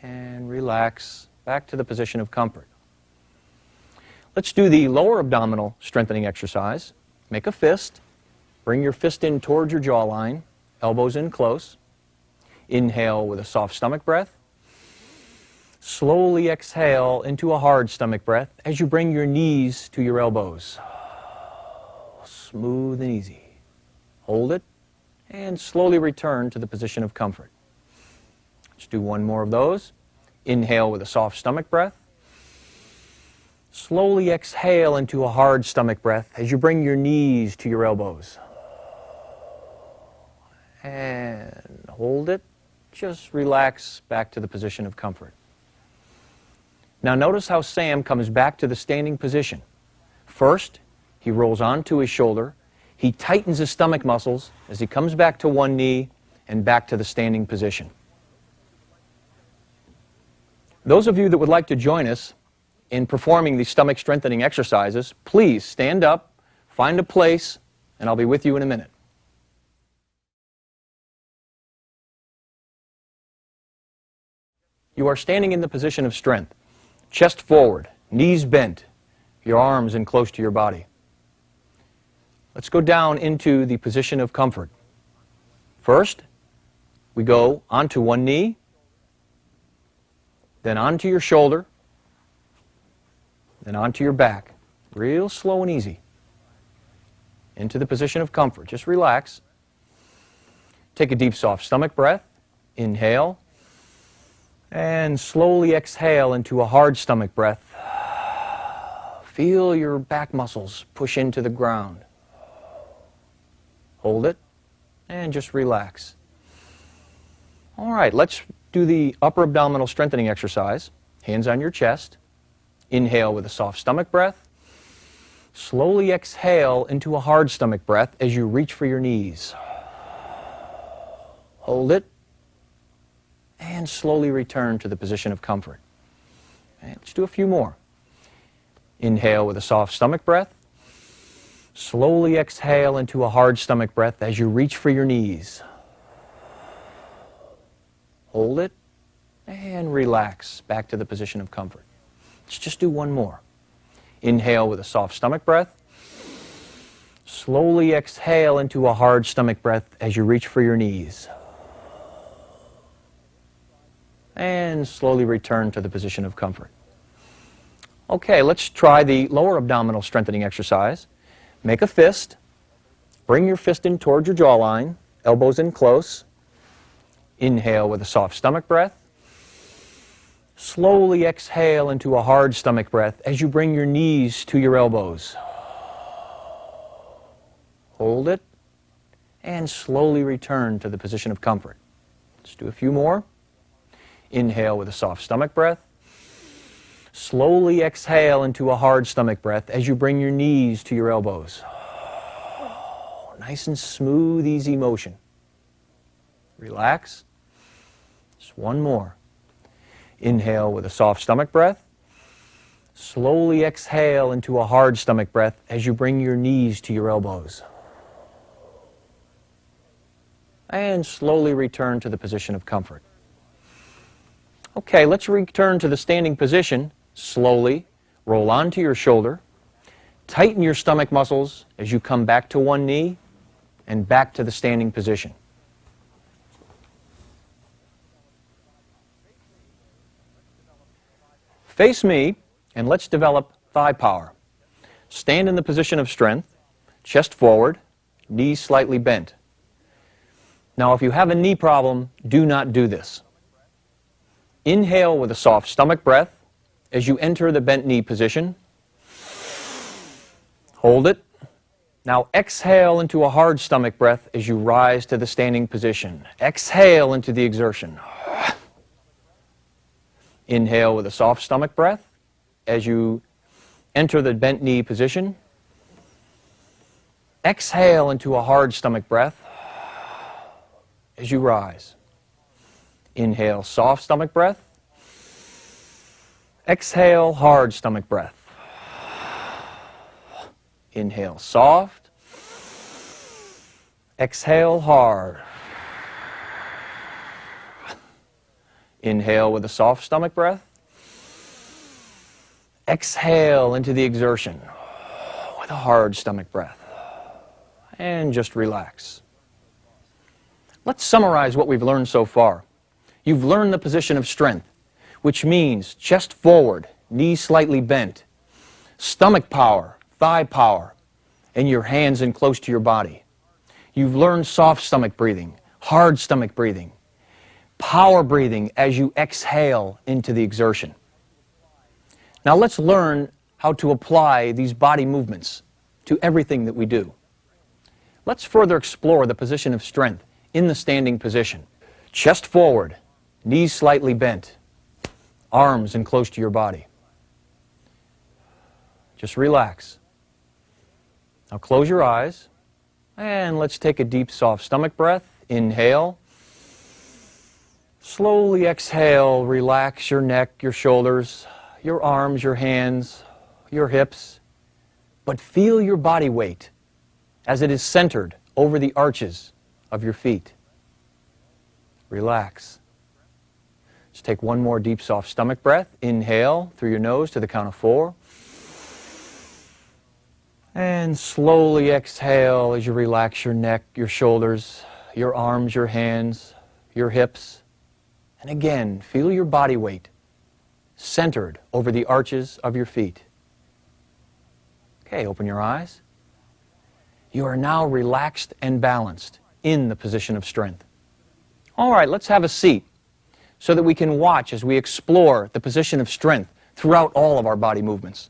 And relax back to the position of comfort. Let's do the lower abdominal strengthening exercise. Make a fist. Bring your fist in towards your jawline, elbows in close. Inhale with a soft stomach breath. Slowly exhale into a hard stomach breath as you bring your knees to your elbows. Smooth and easy. Hold it and slowly return to the position of comfort. Let's do one more of those. Inhale with a soft stomach breath. Slowly exhale into a hard stomach breath as you bring your knees to your elbows. And hold it. Just relax back to the position of comfort. Now notice how Sam comes back to the standing position. First, he rolls onto his shoulder. He tightens his stomach muscles as he comes back to one knee and back to the standing position. Those of you that would like to join us in performing these stomach strengthening exercises, please stand up, find a place, and I'll be with you in a minute. You are standing in the position of strength. Chest forward, knees bent, your arms in close to your body. Let's go down into the position of comfort. First, we go onto one knee, then onto your shoulder, then onto your back. Real slow and easy. Into the position of comfort. Just relax. Take a deep, soft stomach breath. Inhale. And slowly exhale into a hard stomach breath. Feel your back muscles push into the ground. Hold it, and just relax. All right, let's do the upper abdominal strengthening exercise. Hands on your chest. Inhale with a soft stomach breath. Slowly exhale into a hard stomach breath as you reach for your knees. Hold it, and slowly return to the position of comfort. Okay, let's do a few more. Inhale with a soft stomach breath. Slowly exhale into a hard stomach breath as you reach for your knees. Hold it and relax back to the position of comfort. Let's just do one more. Inhale with a soft stomach breath. Slowly exhale into a hard stomach breath as you reach for your knees. And slowly return to the position of comfort. Okay, let's try the lower abdominal strengthening exercise. Make a fist. Bring your fist in towards your jawline, elbows in close. Inhale with a soft stomach breath. Slowly exhale into a hard stomach breath as you bring your knees to your elbows. Hold it, and slowly return to the position of comfort. Let's do a few more. Inhale with a soft stomach breath. Slowly exhale into a hard stomach breath as you bring your knees to your elbows. Nice and smooth, easy motion. Relax. Just one more. Inhale with a soft stomach breath. Slowly exhale into a hard stomach breath as you bring your knees to your elbows. And slowly return to the position of comfort. Okay, let's return to the standing position. Slowly roll onto your shoulder. Tighten your stomach muscles as you come back to one knee and back to the standing position. Face me and let's develop thigh power. Stand in the position of strength, chest forward, knees slightly bent. Now, if you have a knee problem, do not do this. Inhale with a soft stomach breath as you enter the bent knee position. Hold it. Now exhale into a hard stomach breath as you rise to the standing position. Exhale into the exertion. Inhale with a soft stomach breath as you enter the bent knee position. Exhale into a hard stomach breath as you rise. Inhale, soft stomach breath. Exhale, hard stomach breath. Inhale, soft. Exhale, hard. Inhale with a soft stomach breath. Exhale into the exertion with a hard stomach breath. And just relax. Let's summarize what we've learned so far. You've learned the position of strength, which means chest forward, knees slightly bent, stomach power, thigh power, and your hands in close to your body. You've learned soft stomach breathing, hard stomach breathing, power breathing as you exhale into the exertion. Now let's learn how to apply these body movements to everything that we do. Let's further explore the position of strength in the standing position. Chest forward, knees slightly bent, arms in close to your body. Just relax. Now close your eyes and let's take a deep, soft stomach breath. Inhale. Slowly exhale, relax your neck, your shoulders, your arms, your hands, your hips, but feel your body weight as it is centered over the arches of your feet. Relax. Just take one more deep, soft stomach breath. Inhale through your nose to the count of 4. And slowly exhale as you relax your neck, your shoulders, your arms, your hands, your hips. And again, feel your body weight centered over the arches of your feet. Okay, open your eyes. You are now relaxed and balanced in the position of strength. All right, let's have a seat so that we can watch as we explore the position of strength throughout all of our body movements.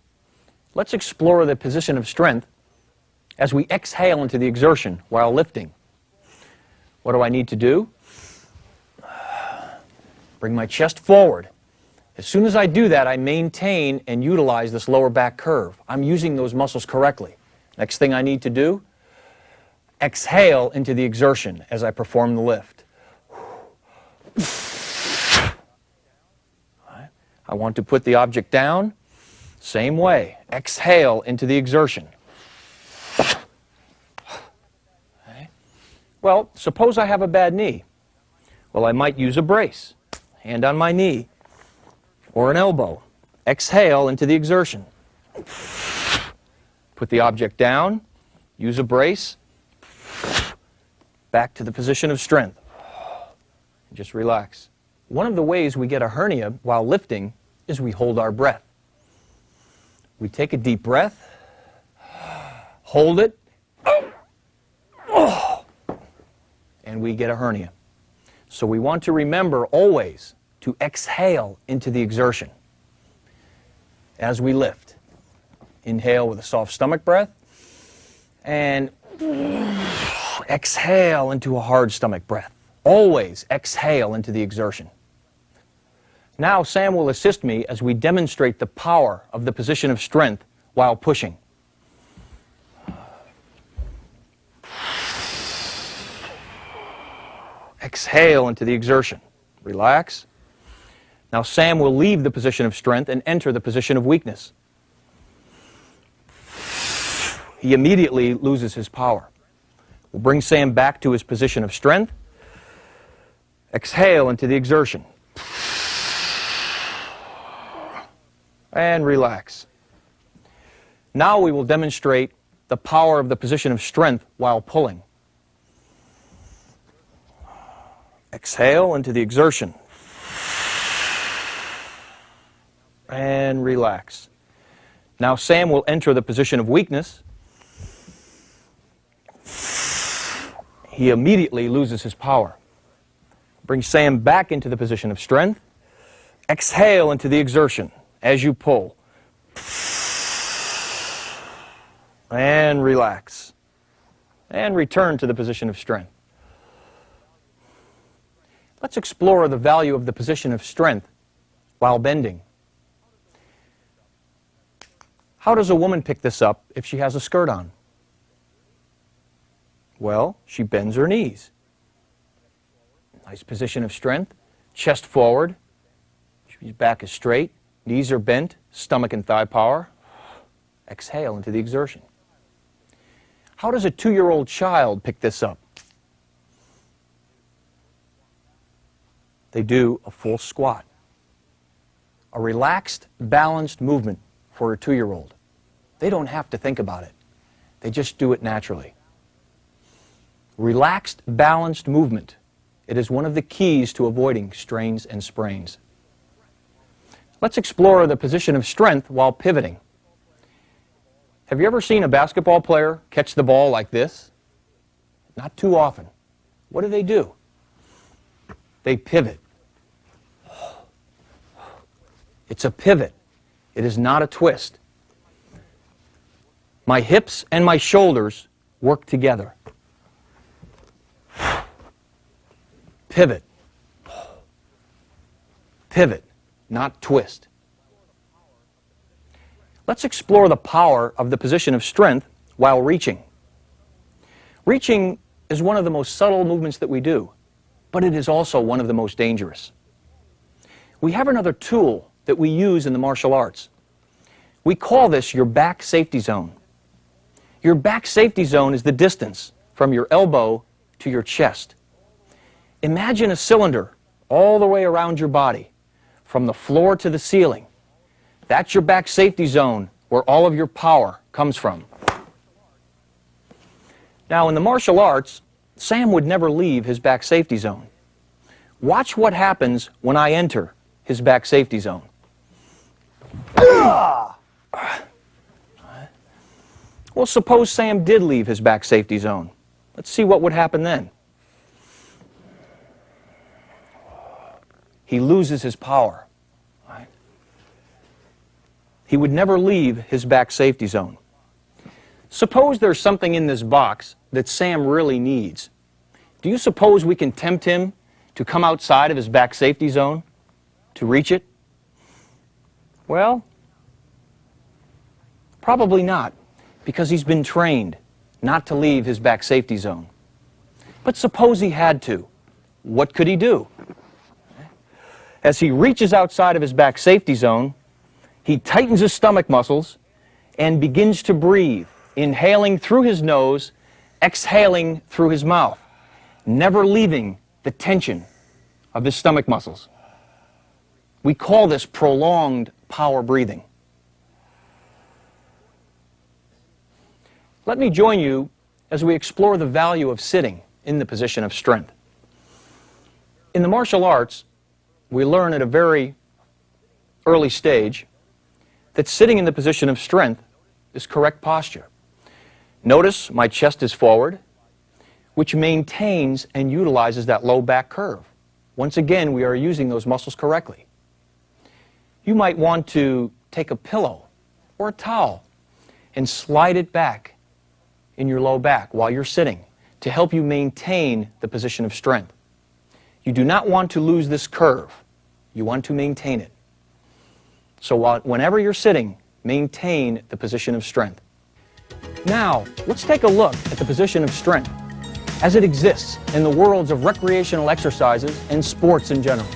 Let's explore the position of strength as we exhale into the exertion while lifting. What do I need to do? Bring my chest forward. As soon as I do that, I maintain and utilize this lower back curve. I'm using those muscles correctly. Next thing I need to do, exhale into the exertion as I perform the lift. I want to put the object down. Same way. Exhale into the exertion. Okay. Well, suppose I have a bad knee. Well, I might use a brace. Hand on my knee. Or an elbow. Exhale into the exertion. Put the object down. Use a brace. Back to the position of strength. Just relax. One of the ways we get a hernia while lifting is we hold our breath. We take a deep breath, hold it, and we get a hernia. So we want to remember always to exhale into the exertion as we lift. Inhale with a soft stomach breath, and exhale into a hard stomach breath. Always exhale into the exertion. Now Sam will assist me as we demonstrate the power of the position of strength while pushing. Exhale into the exertion. Relax. Now Sam will leave the position of strength and enter the position of weakness. He immediately loses his power. We'll bring Sam back to his position of strength. Exhale into the exertion. And relax. Now we will demonstrate the power of the position of strength while pulling. Exhale into the exertion. And relax. Now Sam will enter the position of weakness. he immediately loses his power. Bring Sam back into the position of strength. Exhale into the exertion as you pull. And relax. And return to the position of strength. Let's explore the value of the position of strength while bending. How does a woman pick this up if she has a skirt on? Well, she bends her knees. Nice position of strength. Chest forward. Back is straight. Knees are bent. Stomach and thigh power. Exhale into the exertion. How does a 2-year-old child pick this up? They do a full squat. A relaxed, balanced movement for a 2-year-old. They don't have to think about it. They just do it naturally. Relaxed, balanced movement. It is one of the keys to avoiding strains and sprains. Let's explore the position of strength while pivoting. Have you ever seen a basketball player catch the ball like this? Not too often. What do? They pivot. It's a pivot. It is not a twist. My hips and my shoulders work together. Pivot. Pivot, not twist. Let's explore the power of the position of strength while reaching. Reaching is one of the most subtle movements that we do, but it is also one of the most dangerous. We have another tool that we use in the martial arts. We call this your back safety zone. Your back safety zone is the distance from your elbow to your chest. Imagine a cylinder all the way around your body, from the floor to the ceiling. That's your back safety zone where all of your power comes from. Now, in the martial arts, Sam would never leave his back safety zone. Watch what happens when I enter his back safety zone. Well, suppose Sam did leave his back safety zone. Let's see what would happen then. He loses his power. Right? He would never leave his back safety zone. Suppose there's something in this box that Sam really needs. Do you suppose we can tempt him to come outside of his back safety zone to reach it? Well, probably not, because he's been trained not to leave his back safety zone. But suppose he had to. What could he do? As he reaches outside of his back safety zone, he tightens his stomach muscles and begins to breathe, inhaling through his nose, exhaling through his mouth, never leaving the tension of his stomach muscles. We call this prolonged power breathing. Let me join you as we explore the value of sitting in the position of strength. In the martial arts, we learn at a very early stage that sitting in the position of strength is correct posture. Notice my chest is forward, which maintains and utilizes that low back curve. Once again, we are using those muscles correctly. You might want to take a pillow or a towel and slide it back in your low back while you're sitting to help you maintain the position of strength. You do not want to lose this curve. You want to maintain it. So whenever you're sitting, maintain the position of strength. Now, let's take a look at the position of strength as it exists in the worlds of recreational exercises and sports in general.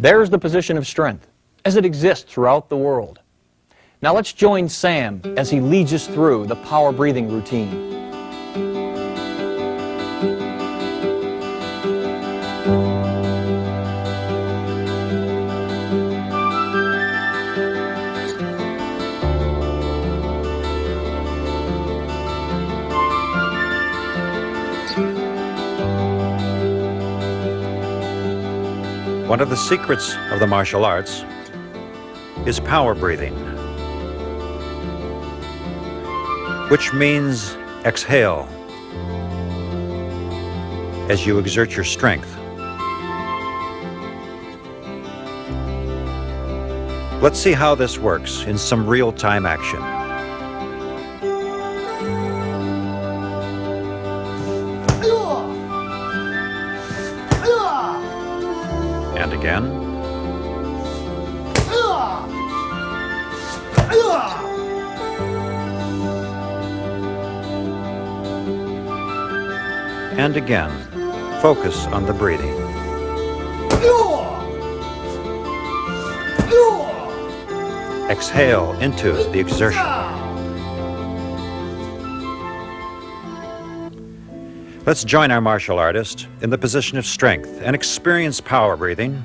There's the position of strength as it exists throughout the world. Now let's join Sam as he leads us through the power breathing routine. One of the secrets of the martial arts is power breathing, which means exhale as you exert your strength. Let's see how this works in some real-time action. And again. And again. Focus on the breathing. Exhale into the exertion. Let's join our martial artist in the position of strength and experience power breathing.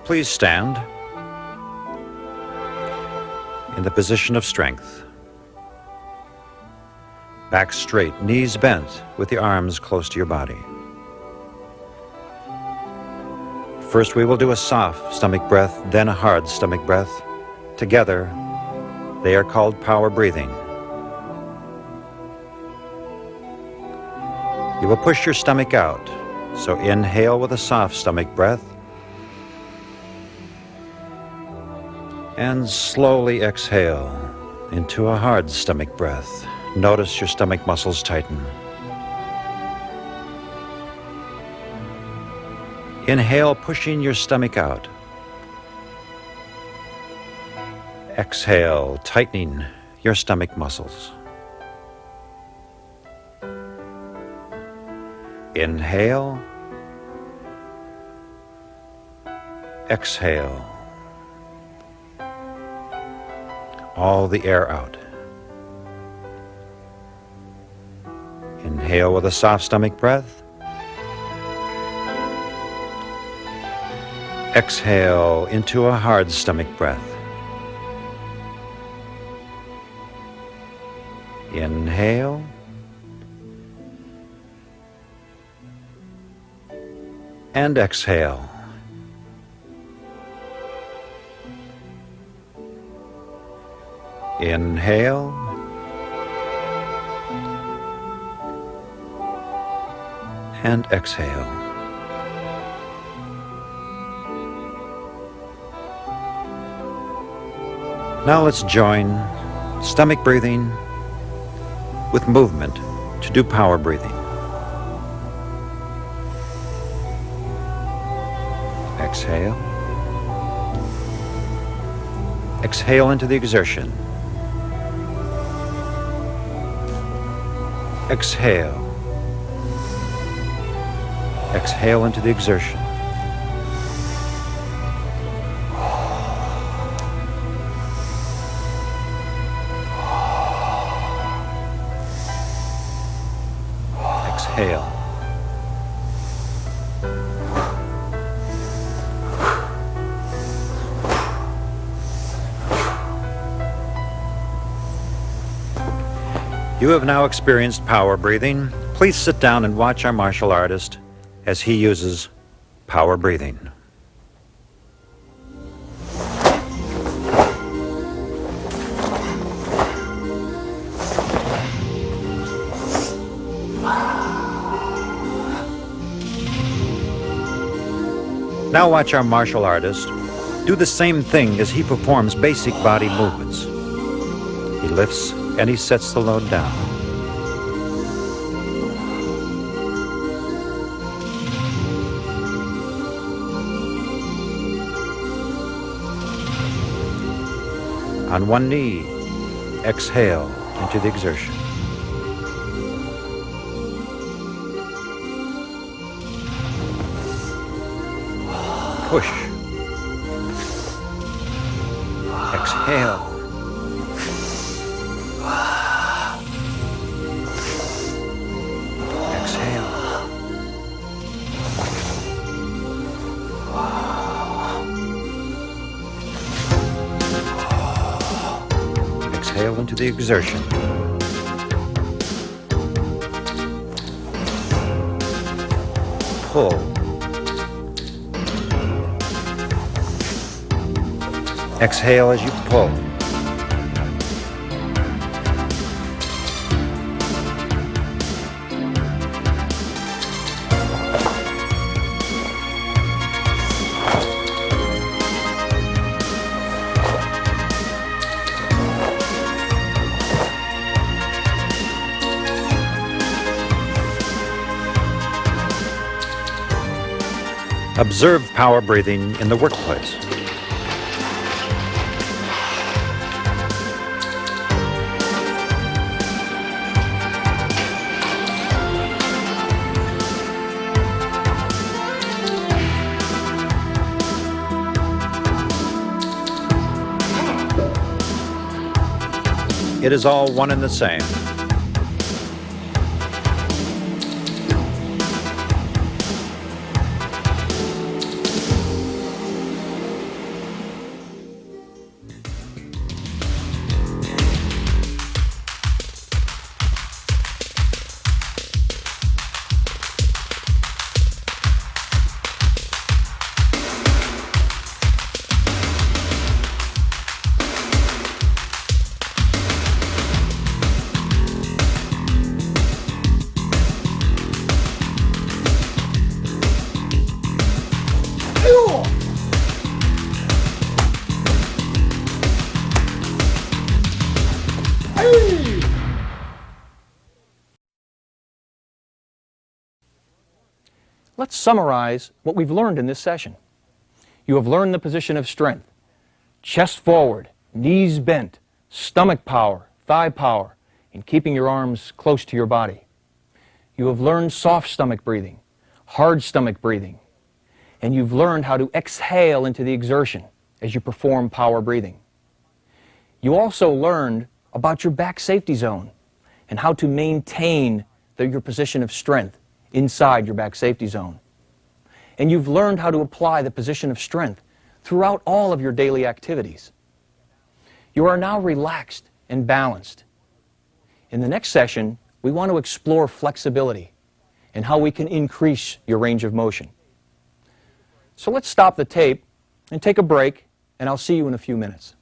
Please stand in the position of strength. Back straight, knees bent, with the arms close to your body. First, we will do a soft stomach breath, then a hard stomach breath. Together, they are called power breathing. You will push your stomach out, so inhale with a soft stomach breath, and slowly exhale into a hard stomach breath. Notice your stomach muscles tighten. Inhale, pushing your stomach out. Exhale, tightening your stomach muscles. Inhale. Exhale. All the air out. Inhale with a soft stomach breath. Exhale into a hard stomach breath. Inhale. And exhale. Inhale. And exhale. Now let's join stomach breathing with movement to do power breathing. Exhale. Exhale into the exertion. Exhale. Exhale into the exertion. Exhale. You have now experienced power breathing. Please sit down and watch our martial artist as he uses power breathing. Now watch our martial artist do the same thing as he performs basic body movements. He lifts and he sets the load down. On one knee, exhale into the exertion. push. Exhale. Exhale. Exhale into the exertion. Pull. Exhale as you pull. Observe power breathing in the workplace. It is all one and the same. Let's summarize what we've learned in this session. You have learned the position of strength. Chest forward, knees bent, stomach power, thigh power, and keeping your arms close to your body. You have learned soft stomach breathing, hard stomach breathing, and you've learned how to exhale into the exertion as you perform power breathing. You also learned about your back safety zone and how to maintain your position of strength inside your back safety zone. And you've learned how to apply the position of strength throughout all of your daily activities. You are now relaxed and balanced. In the next session, we want to explore flexibility and how we can increase your range of motion. So let's stop the tape and take a break, and I'll see you in a few minutes.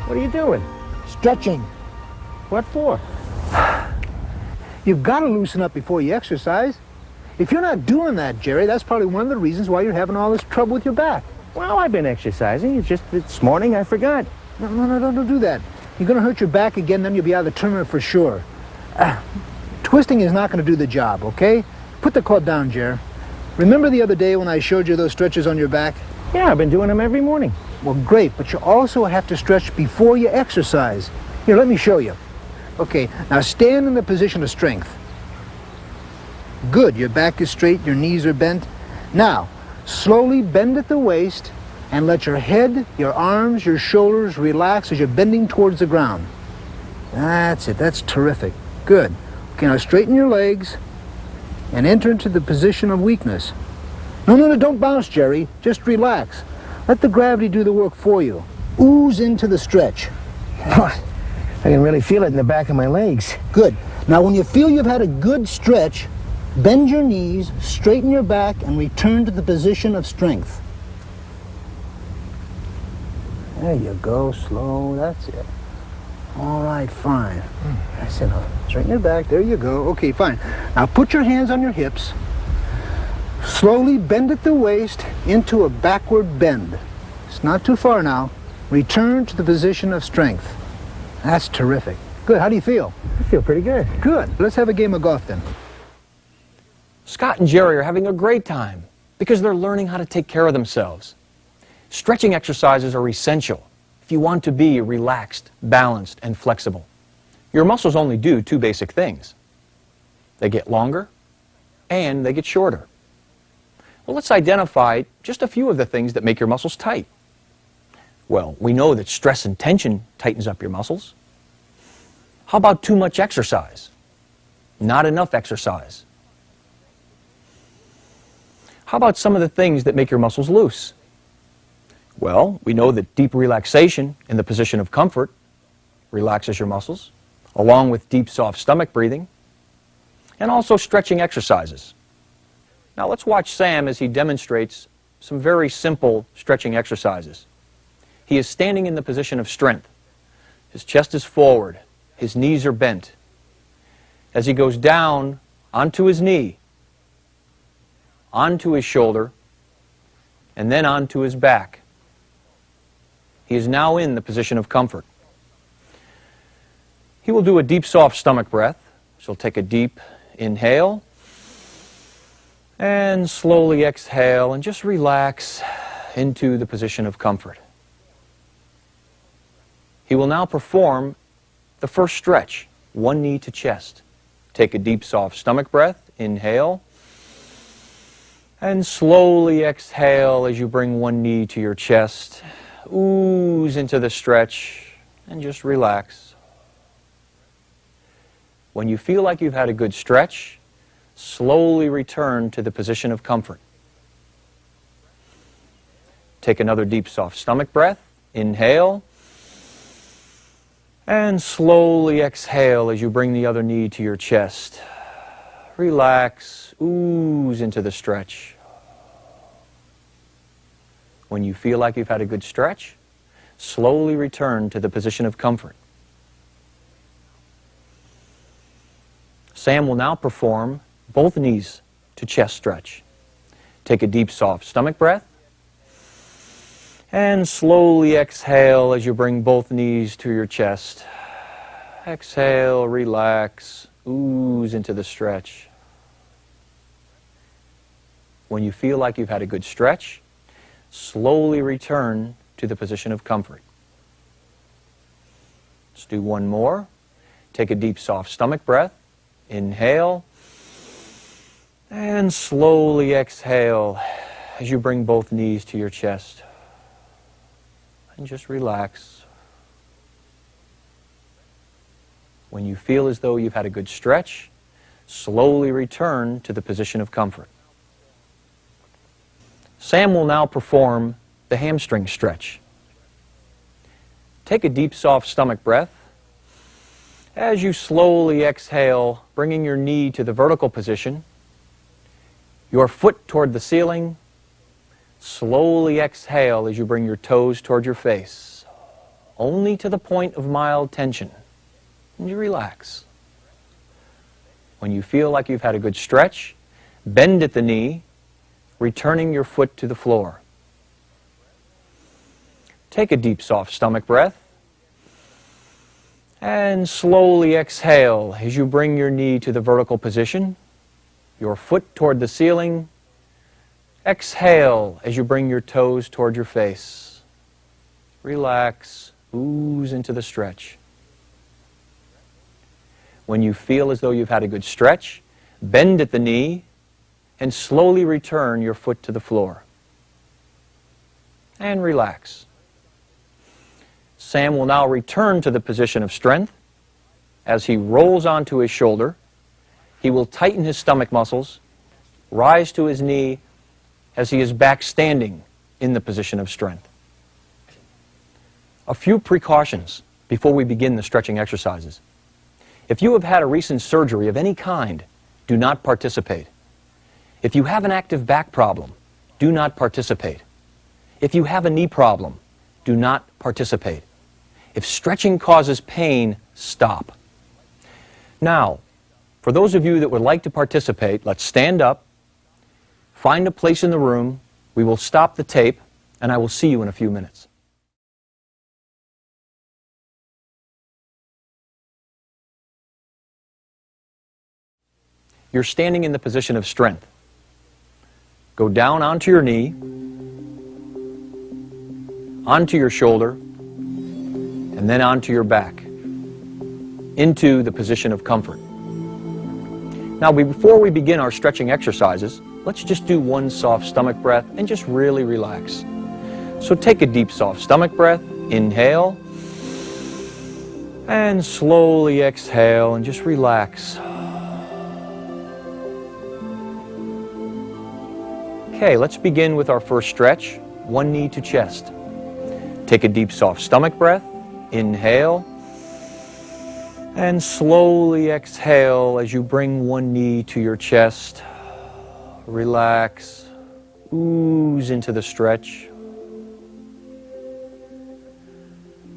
What are you doing? Stretching. What for? You've got to loosen up before you exercise. If you're not doing that, Jerry, that's probably one of the reasons why you're having all this trouble with your back. Well, I've been exercising. It's just this morning I forgot. No, don't do that. You're going to hurt your back again, then you'll be out of the tournament for sure. Twisting is not going to do the job, okay? Put the club down, Jerry. Remember the other day when I showed you those stretches on your back? Yeah, I've been doing them every morning. Well, great, but you also have to stretch before you exercise. Here, let me show you. Okay, now stand in the position of strength. Good, your back is straight, your knees are bent. Now, slowly bend at the waist and let your head, your arms, your shoulders relax as you're bending towards the ground. That's it, that's terrific. Good. Okay, now straighten your legs and enter into the position of weakness. No, don't bounce, Jerry. Just relax. Let the gravity do the work for you. Ooze into the stretch. I can really feel it in the back of my legs. Good. Now, when you feel you've had a good stretch, bend your knees, straighten your back, and return to the position of strength. There you go. Slow. That's it. All right, fine. That's it. Now, straighten your back. There you go. Okay, fine. Now, put your hands on your hips. Slowly bend at the waist into a backward bend. It's not too far now. Return to the position of strength. That's terrific. Good. How do you feel? I feel pretty good. Good. Let's have a game of golf then. Scott and Jerry are having a great time because they're learning how to take care of themselves. Stretching exercises are essential if you want to be relaxed, balanced, and flexible. Your muscles only do two basic things. They get longer and they get shorter. Well, let's identify just a few of the things that make your muscles tight. Well, we know that stress and tension tightens up your muscles. How about too much exercise? Not enough exercise? How about some of the things that make your muscles loose? Well, we know that deep relaxation in the position of comfort relaxes your muscles, along with deep, soft stomach breathing, and also stretching exercises. Now let's watch Sam as he demonstrates some very simple stretching exercises. He is standing in the position of strength. His chest is forward. His knees are bent. As he goes down onto his knee, onto his shoulder, and then onto his back, he is now in the position of comfort. He will do a deep, soft stomach breath. So he'll take a deep inhale and slowly exhale and just relax into the position of comfort. He will now perform the first stretch, one knee to chest. Take a deep, soft stomach breath, inhale, and slowly exhale as you bring one knee to your chest. Ooze into the stretch and just relax. When you feel like you've had a good stretch, slowly return to the position of comfort. Take another deep, soft stomach breath, inhale, and slowly exhale as you bring the other knee to your chest. Relax, ooze into the stretch. When you feel like you've had a good stretch, slowly return to the position of comfort. Sam will now perform both knees to chest stretch. Take a deep, soft stomach breath, and slowly exhale as you bring both knees to your chest. Exhale, relax, ooze into the stretch. When you feel like you've had a good stretch, slowly return to the position of comfort. Let's do one more. Take a deep, soft stomach breath. Inhale, and slowly exhale as you bring both knees to your chest. And just relax. When you feel as though you've had a good stretch, slowly return to the position of comfort. Sam will now perform the hamstring stretch. Take a deep, soft stomach breath. As you slowly exhale, bringing your knee to the vertical position, your foot toward the ceiling, slowly exhale as you bring your toes toward your face, only to the point of mild tension, and you relax. When you feel like you've had a good stretch, bend at the knee, returning your foot to the floor. Take a deep, soft stomach breath. And slowly exhale as you bring your knee to the vertical position, your foot toward the ceiling. Exhale as you bring your toes toward your face. Relax, ooze into the stretch. When you feel as though you've had a good stretch, bend at the knee and slowly return your foot to the floor. And relax. Sam will now return to the position of strength. As he rolls onto his shoulder, he will tighten his stomach muscles, rise to his knee as he is back standing in the position of strength. A few precautions before we begin the stretching exercises. If you have had a recent surgery of any kind, do not participate. If you have an active back problem, do not participate. If you have a knee problem, do not participate. If stretching causes pain, stop. Now, for those of you that would like to participate, let's stand up, find a place in the room, we will stop the tape, and I will see you in a few minutes. You're standing in the position of strength. Go down onto your knee, onto your shoulder, and then onto your back, into the position of comfort. Now, before we begin our stretching exercises, let's just do one soft stomach breath and just really relax. So take a deep, soft stomach breath, inhale, and slowly exhale and just relax. Okay, let's begin with our first stretch, one knee to chest. Take a deep, soft stomach breath, inhale, and slowly exhale as you bring one knee to your chest. Relax, ooze into the stretch.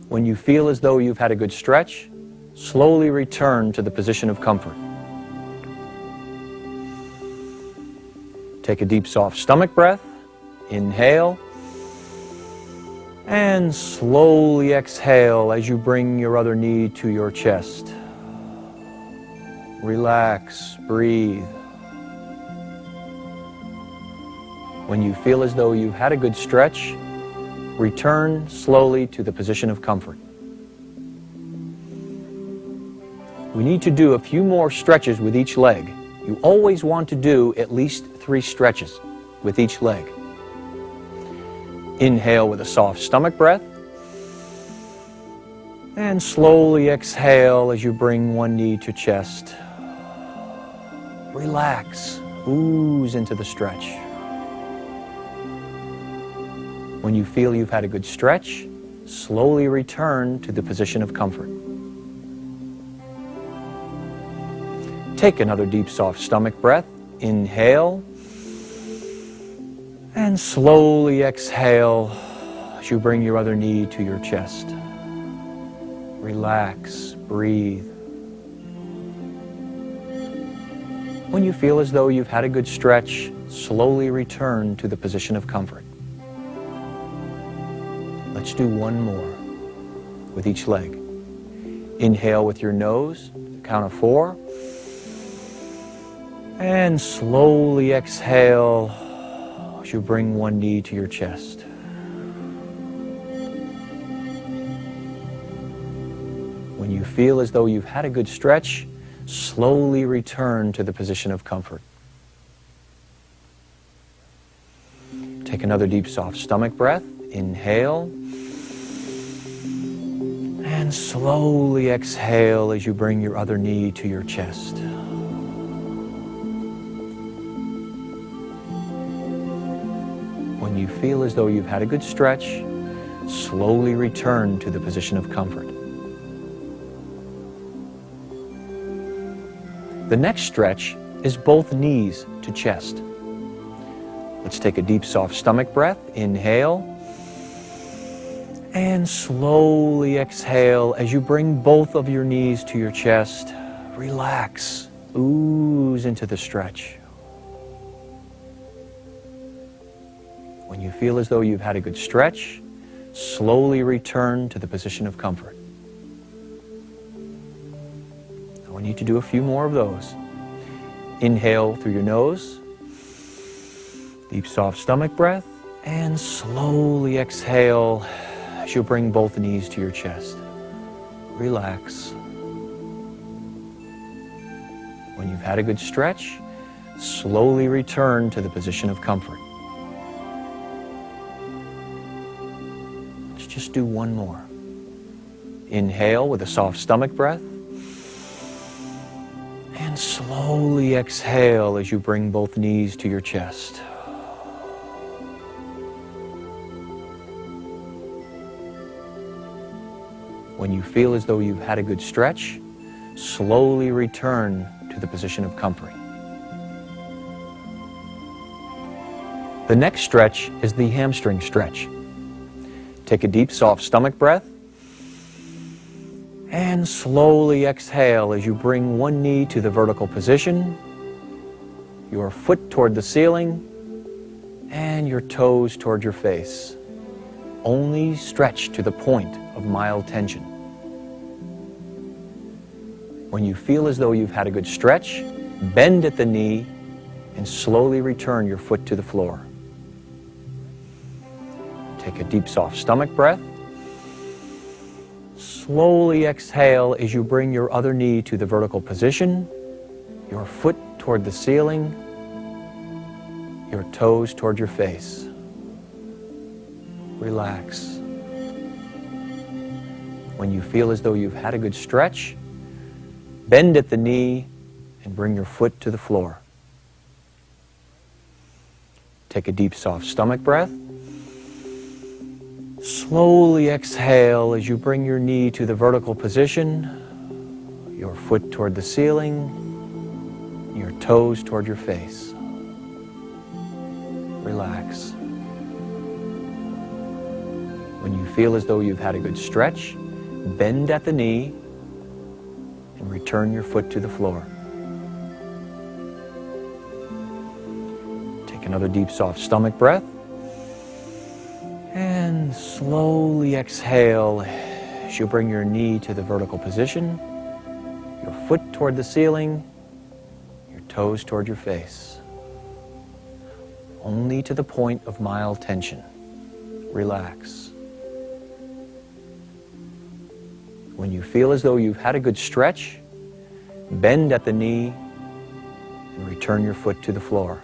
When you feel as though you've had a good stretch, slowly return to the position of comfort. Take a deep, soft stomach breath, inhale, and slowly exhale as you bring your other knee to your chest. Relax, breathe. When you feel as though you've had a good stretch, return slowly to the position of comfort. We need to do a few more stretches with each leg. You always want to do at least 3 stretches with each leg. Inhale with a soft stomach breath, and slowly exhale as you bring one knee to chest. Relax, ooze into the stretch. When you feel you've had a good stretch, slowly return to the position of comfort. Take another deep, soft stomach breath. Inhale, and slowly exhale as you bring your other knee to your chest. Relax, breathe. When you feel as though you've had a good stretch, slowly return to the position of comfort. Let's do one more with each leg. Inhale with your nose, count of 4. And slowly exhale as you bring one knee to your chest. When you feel as though you've had a good stretch, slowly return to the position of comfort. Take another deep, soft stomach breath. Inhale. And slowly exhale as you bring your other knee to your chest. When you feel as though you've had a good stretch, slowly return to the position of comfort. The next stretch is both knees to chest. Let's take a deep, soft stomach breath. Inhale. And slowly exhale as you bring both of your knees to your chest. Relax, ooze into the stretch. When you feel as though you've had a good stretch, slowly return to the position of comfort. Now we need to do a few more of those. Inhale through your nose, deep, soft stomach breath, and slowly exhale as you bring both knees to your chest. Relax. When you've had a good stretch, slowly return to the position of comfort. Let's just do one more. Inhale with a soft stomach breath, and slowly exhale as you bring both knees to your chest. When you feel as though you've had a good stretch, slowly return to the position of comfort. The next stretch is the hamstring stretch. Take a deep, soft stomach breath, and slowly exhale as you bring one knee to the vertical position, your foot toward the ceiling, and your toes toward your face. Only stretch to the point of mild tension. When you feel as though you've had a good stretch, bend at the knee and slowly return your foot to the floor. Take a deep, soft stomach breath. Slowly exhale as you bring your other knee to the vertical position, your foot toward the ceiling, your toes toward your face. Relax. When you feel as though you've had a good stretch, bend at the knee and bring your foot to the floor. Take a deep, soft stomach breath. Slowly exhale as you bring your knee to the vertical position, your foot toward the ceiling, your toes toward your face. Relax. When you feel as though you've had a good stretch, bend at the knee and return your foot to the floor. Take another deep, soft stomach breath. And slowly exhale as you bring your knee to the vertical position, your foot toward the ceiling, your toes toward your face. Only to the point of mild tension. Relax. When you feel as though you've had a good stretch, bend at the knee and return your foot to the floor.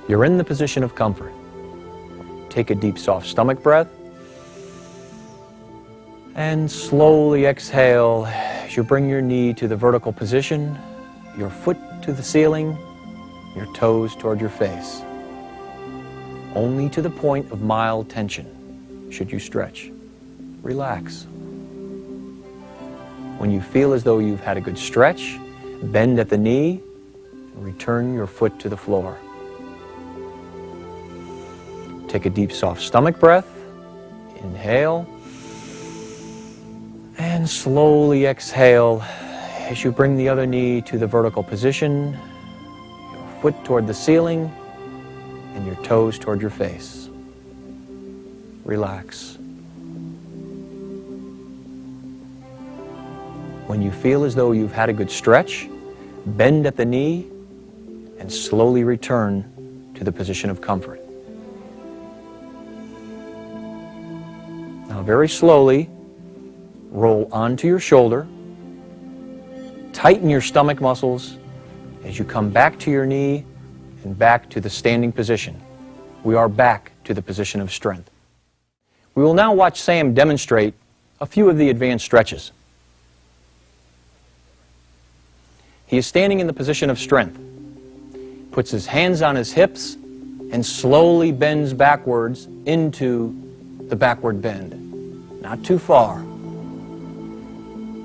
You're in the position of comfort. Take a deep, soft stomach breath. And slowly exhale as you bring your knee to the vertical position, your foot to the ceiling, your toes toward your face. Only to the point of mild tension, should you stretch. Relax. When you feel as though you've had a good stretch, bend at the knee and return your foot to the floor. Take a deep, soft stomach breath. Inhale. And slowly exhale as you bring the other knee to the vertical position, your foot toward the ceiling, and your toes toward your face. Relax. When you feel as though you've had a good stretch, bend at the knee and slowly return to the position of comfort. Now very slowly, roll onto your shoulder, tighten your stomach muscles as you come back to your knee and back to the standing position. We are back to the position of strength. We will now watch Sam demonstrate a few of the advanced stretches. He is standing in the position of strength, puts his hands on his hips, and slowly bends backwards into the backward bend. Not too far.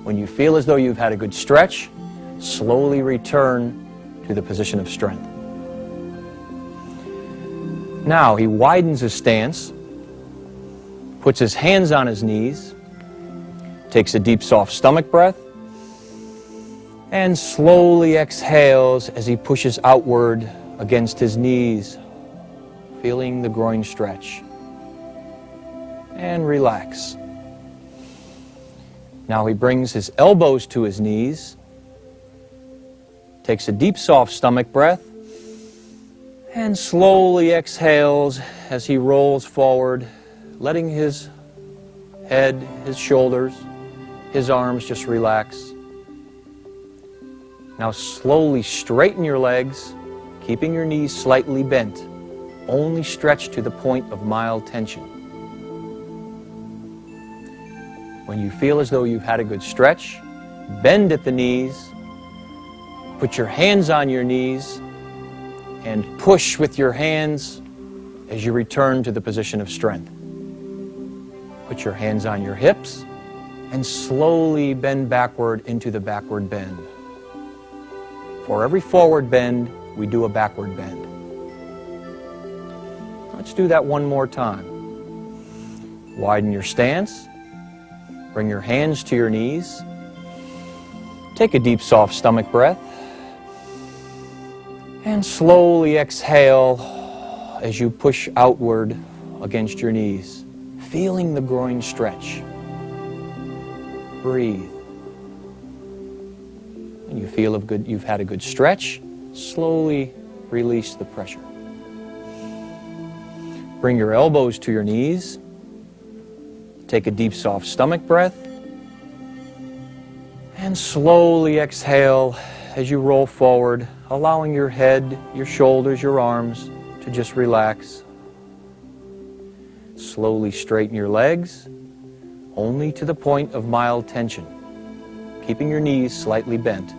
When you feel as though you've had a good stretch, slowly return to the position of strength. Now he widens his stance, puts his hands on his knees, takes a deep, soft stomach breath, and slowly exhales as he pushes outward against his knees, feeling the groin stretch. And relax. Now he brings his elbows to his knees, takes a deep, soft stomach breath, and slowly exhales as he rolls forward, letting his head, his shoulders, his arms just relax. Now slowly straighten your legs, keeping your knees slightly bent. Only stretch to the point of mild tension. When you feel as though you've had a good stretch, bend at the knees, put your hands on your knees, and push with your hands as you return to the position of strength. Put your hands on your hips and slowly bend backward into the backward bend. For every forward bend, we do a backward bend. Let's do that one more time. Widen your stance. Bring your hands to your knees. Take a deep, soft stomach breath. And slowly exhale as you push outward against your knees, feeling the groin stretch. Breathe. When you feel you've had a good stretch, slowly release the pressure. Bring your elbows to your knees. Take a deep, soft stomach breath. And slowly exhale as you roll forward, allowing your head, your shoulders, your arms to just relax. Slowly straighten your legs, only to the point of mild tension, keeping your knees slightly bent.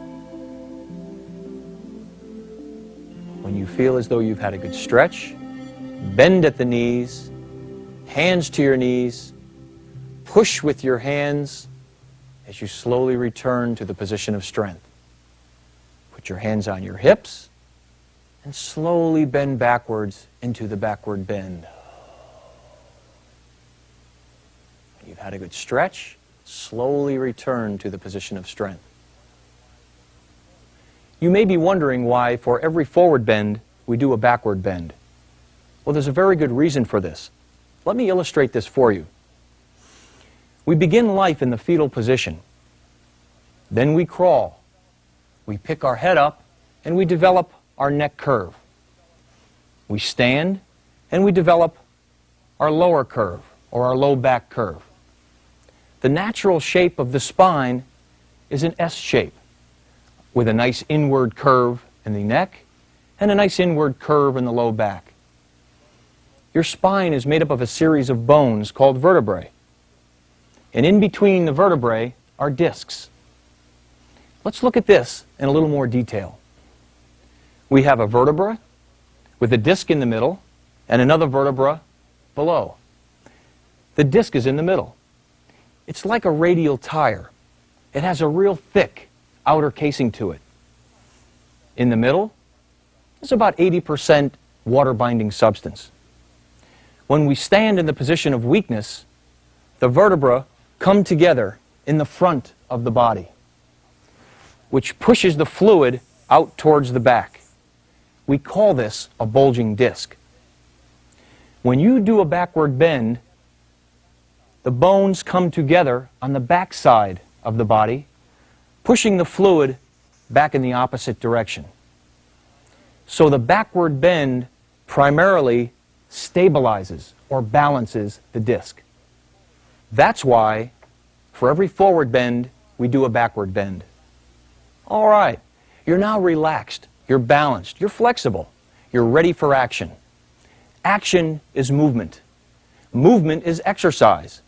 When you feel as though you've had a good stretch, bend at the knees, hands to your knees, push with your hands as you slowly return to the position of strength. Put your hands on your hips and slowly bend backwards into the backward bend. When you've had a good stretch, slowly return to the position of strength. You may be wondering why for every forward bend we do a backward bend. Well, there's a very good reason for this. Let me illustrate this for you. We begin life in the fetal position. Then we crawl. We pick our head up and we develop our neck curve. We stand and we develop our lower curve or our low back curve. The natural shape of the spine is an S shape with a nice inward curve in the neck and a nice inward curve in the low back. Your spine is made up of a series of bones called vertebrae. And in between the vertebrae are discs. Let's look at this in a little more detail. We have a vertebra with a disc in the middle and another vertebra below. The disc is in the middle. It's like a radial tire. It has a real thick outer casing to it. In the middle is about 80% water-binding substance. When we stand in the position of weakness, the vertebrae come together in the front of the body, which pushes the fluid out towards the back. We call this a bulging disc. When you do a backward bend, the bones come together on the back side of the body, pushing the fluid back in the opposite direction. So the backward bend primarily stabilizes or balances the disc. That's why for every forward bend, we do a backward bend. All right, you're now relaxed, you're balanced, you're flexible, you're ready for action. Action is movement. Movement is exercise,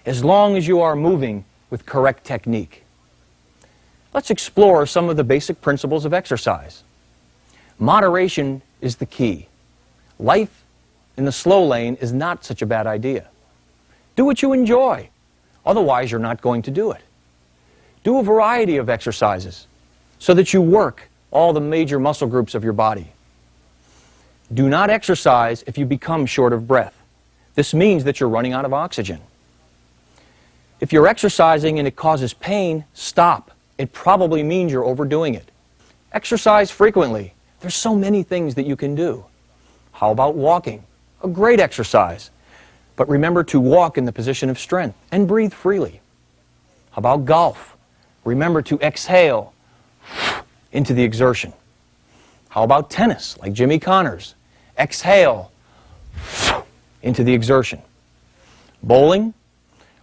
as long as you are moving with correct technique. Let's explore some of the basic principles of exercise. Moderation is the key. Life in the slow lane is not such a bad idea. Do what you enjoy. Otherwise, you're not going to do it. Do a variety of exercises so that you work all the major muscle groups of your body. Do not exercise if you become short of breath. This means that you're running out of oxygen. If you're exercising and it causes pain, stop. It probably means you're overdoing it. Exercise frequently. There's so many things that you can do. How about walking? A great exercise. But remember to walk in the position of strength and breathe freely. How about golf? Remember to exhale into the exertion. How about tennis, like Jimmy Connors? Exhale into the exertion. Bowling?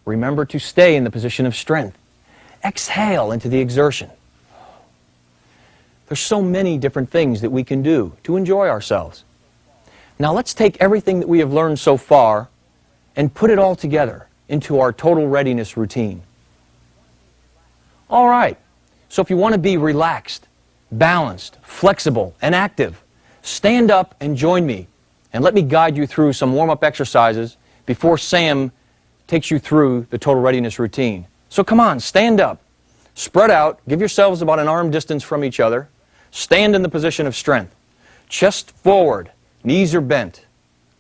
Remember to stay in the position of strength. Exhale into the exertion. There's so many different things that we can do to enjoy ourselves. Now let's take everything that we have learned so far and put it all together into our total readiness routine. All right, so if you want to be relaxed, balanced, flexible, and active, stand up and join me and let me guide you through some warm-up exercises before Sam takes you through the total readiness routine. So come on, stand up, spread out, give yourselves about an arm distance from each other, stand in the position of strength, chest forward, knees are bent.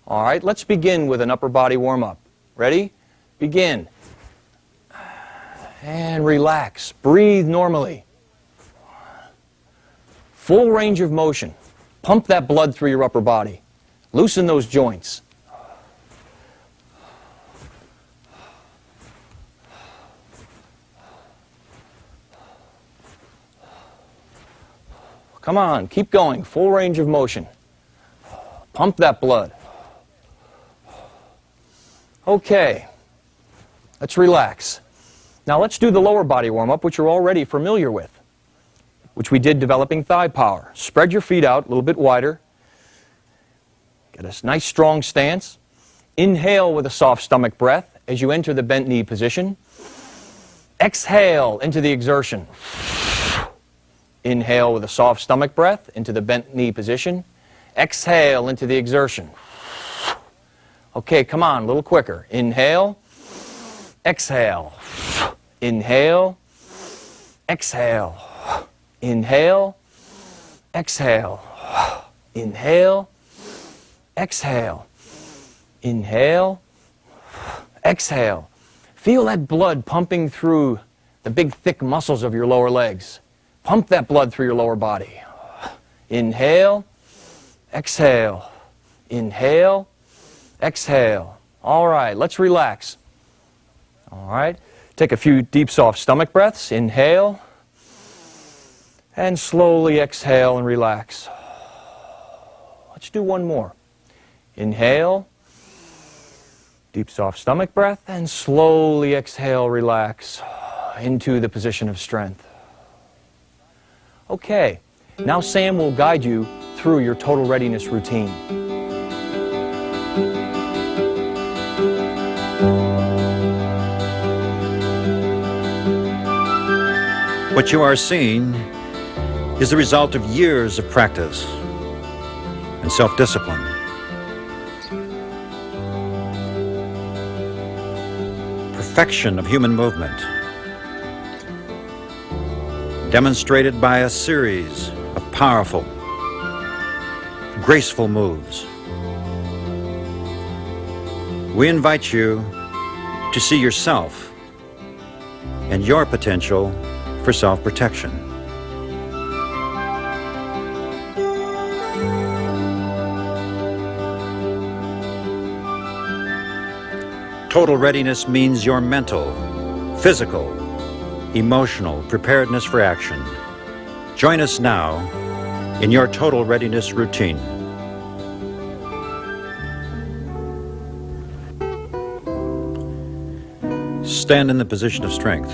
All right, let's begin with an upper body warm-up. Ready? Begin. And relax. Breathe normally. Full range of motion. Pump that blood through your upper body. Loosen those joints. Come on, keep going. Full range of motion. Pump that blood. Okay, let's relax. Now let's do the lower body warm-up, which you're already familiar with, which we did developing thigh power. Spread your feet out a little bit wider. Get a nice strong stance. Inhale with a soft stomach breath as you enter the bent knee position. Exhale into the exertion. Inhale with a soft stomach breath into the bent knee position. Exhale into the exertion. Okay, come on, a little quicker. Inhale, exhale. Inhale, exhale. Inhale, exhale. Inhale, exhale. Inhale, exhale. Feel that blood pumping through the big thick muscles of your lower legs. Pump that blood through your lower body. Inhale, exhale. Inhale, exhale. All right, let's relax. All right, take a few deep, soft stomach breaths. Inhale, and slowly exhale and relax. Let's do one more. Inhale, deep, soft stomach breath, and slowly exhale, relax into the position of strength. Okay, now Sam will guide you through your total readiness routine. What you are seeing is the result of years of practice and self-discipline. Perfection of human movement, demonstrated by a series of powerful, graceful moves. We invite you to see yourself and your potential for self-protection. Total readiness means your mental, physical, emotional preparedness for action. Join us now in your total readiness routine. Stand in the position of strength.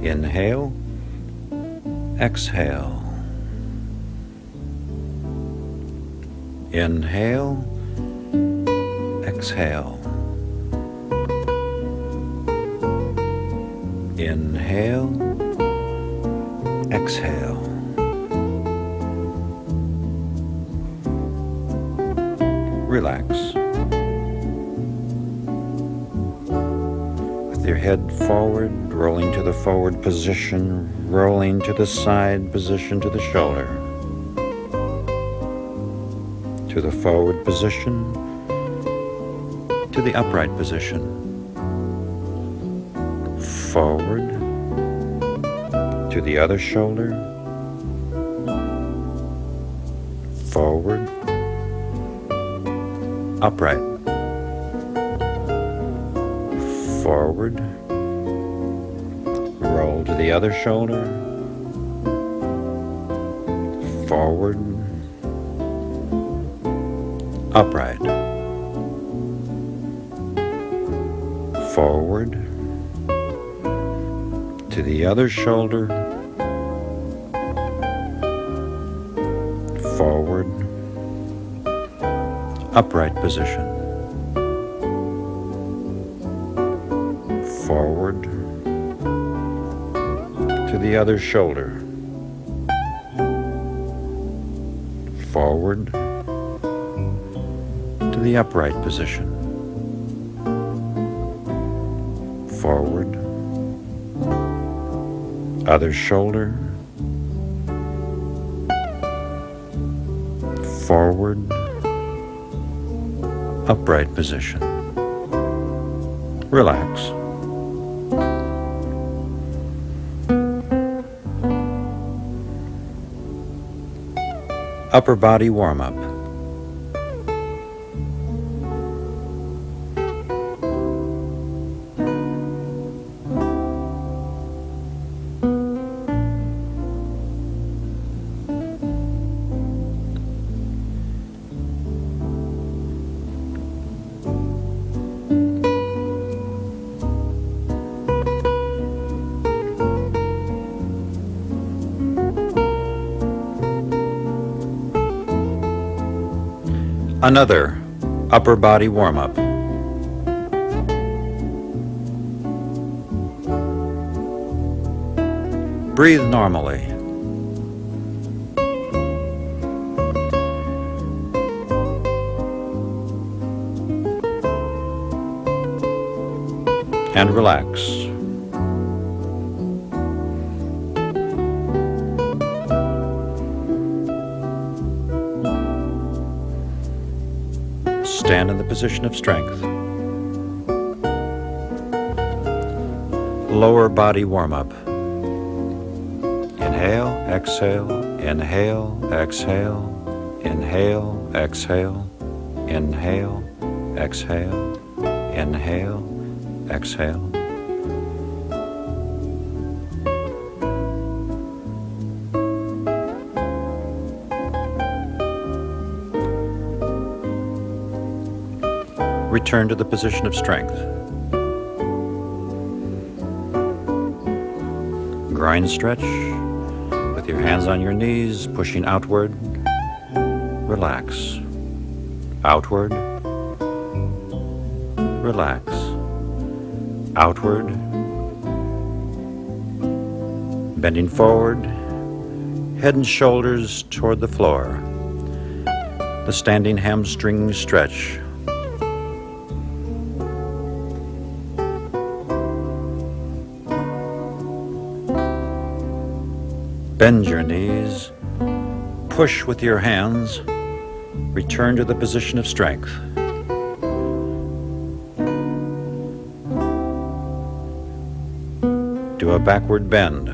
Inhale, exhale. Inhale, exhale. Inhale, exhale. Relax. With your head forward, rolling to the forward position, rolling to the side position, to the shoulder. To the forward position, to the upright position. Forward, to the other shoulder, forward, upright, forward, roll to the other shoulder, forward, upright, forward, to the other shoulder, forward, upright position, forward, to the other shoulder, forward, to the upright position, forward, other shoulder, forward, upright position. Relax. Upper body warm-up. Another upper body warm-up. Breathe normally. And relax. Stand in the position of strength. Lower body warm-up. Inhale, exhale, inhale, exhale, inhale, exhale, inhale, exhale, inhale, exhale. Return to the position of strength. Grind stretch with your hands on your knees, pushing outward. Relax. Outward. Relax. Outward. Bending forward, head and shoulders toward the floor. The standing hamstring stretch. Bend your knees, push with your hands, return to the position of strength. Do a backward bend.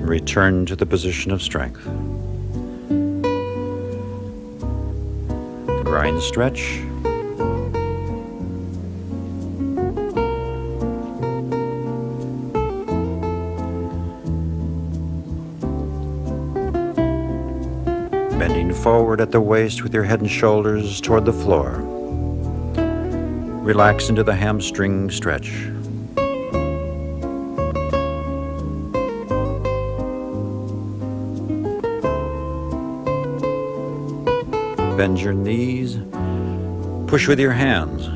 Return to the position of strength. Grind stretch. Bending forward at the waist with your head and shoulders toward the floor. Relax into the hamstring stretch. Bend your knees, push with your hands,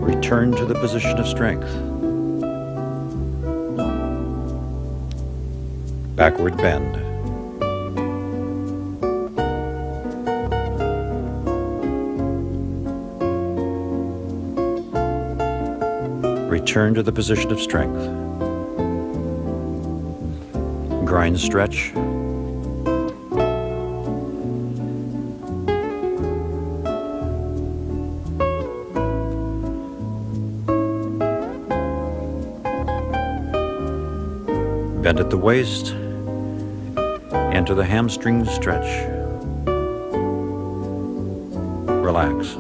return to the position of strength. Backward bend. Return to the position of strength. Grind stretch. Bend at the waist. Enter the hamstring stretch. Relax.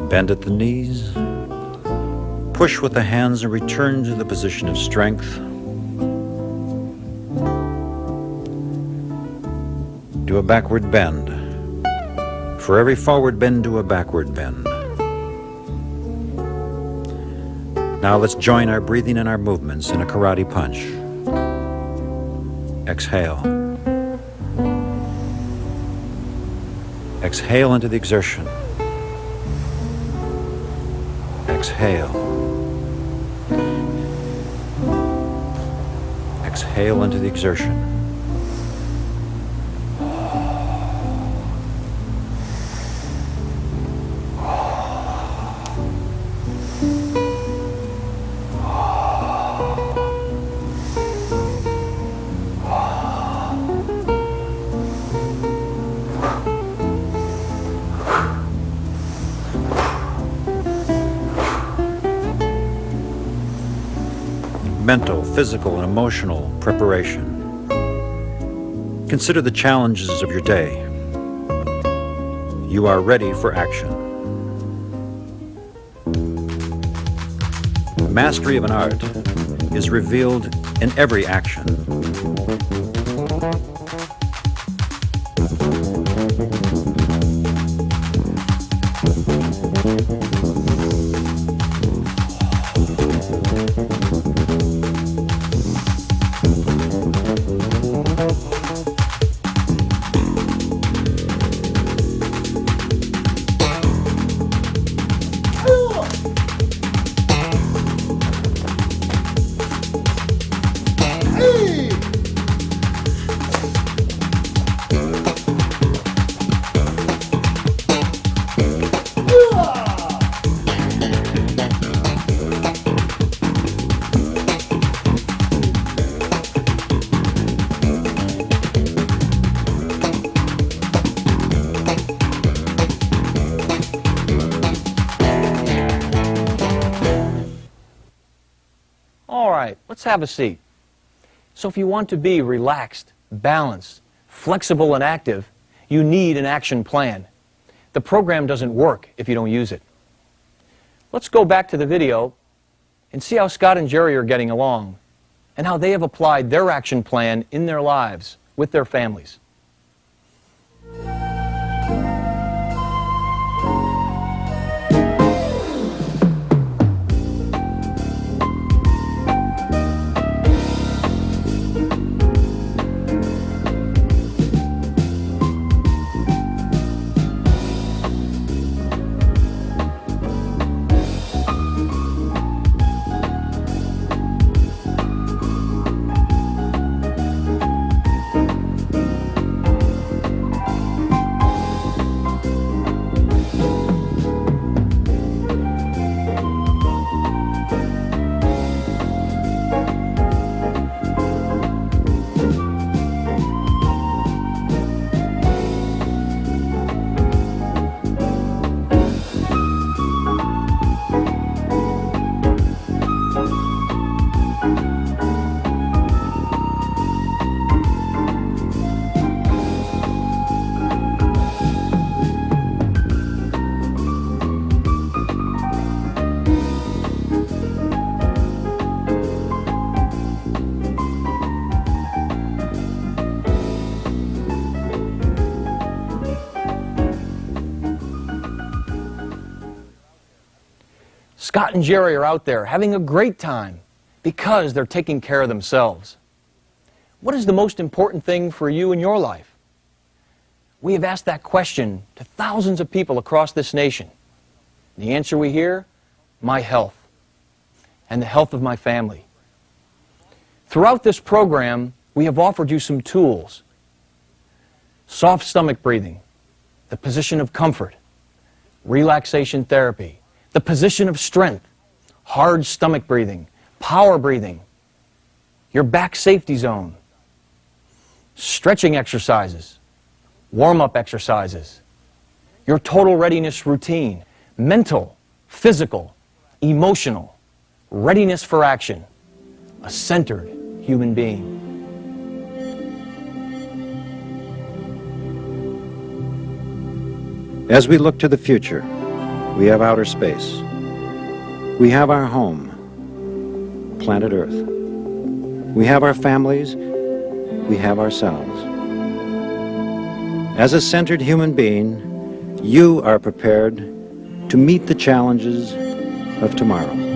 Bend at the knees, push with the hands and return to the position of strength. Do a backward bend. For every forward bend, do a backward bend. Now let's join our breathing and our movements in a karate punch. Exhale. Exhale into the exertion. Exhale. Exhale into the exertion. Mental, physical, and emotional preparation. Consider the challenges of your day. You are ready for action. Mastery of an art is revealed in every action. All right, let's have a seat. So if you want to be relaxed, balanced, flexible, and active, you need an action plan. The program doesn't work if you don't use it. Let's go back to the video and see how Scott and Jerry are getting along and how they have applied their action plan in their lives with their families. Scott and Jerry are out there having a great time because they're taking care of themselves. What is the most important thing for you in your life? We have asked that question to thousands of people across this nation. The answer we hear, my health and the health of my family. Throughout this program, we have offered you some tools. Soft stomach breathing, the position of comfort, relaxation therapy, the position of strength, hard stomach breathing, power breathing, your back safety zone, stretching exercises, warm-up exercises, your total readiness routine, mental, physical, emotional, readiness for action, a centered human being. As we look to the future, we have outer space. We have our home, planet Earth. We have our families. We have ourselves. As a centered human being, you are prepared to meet the challenges of tomorrow.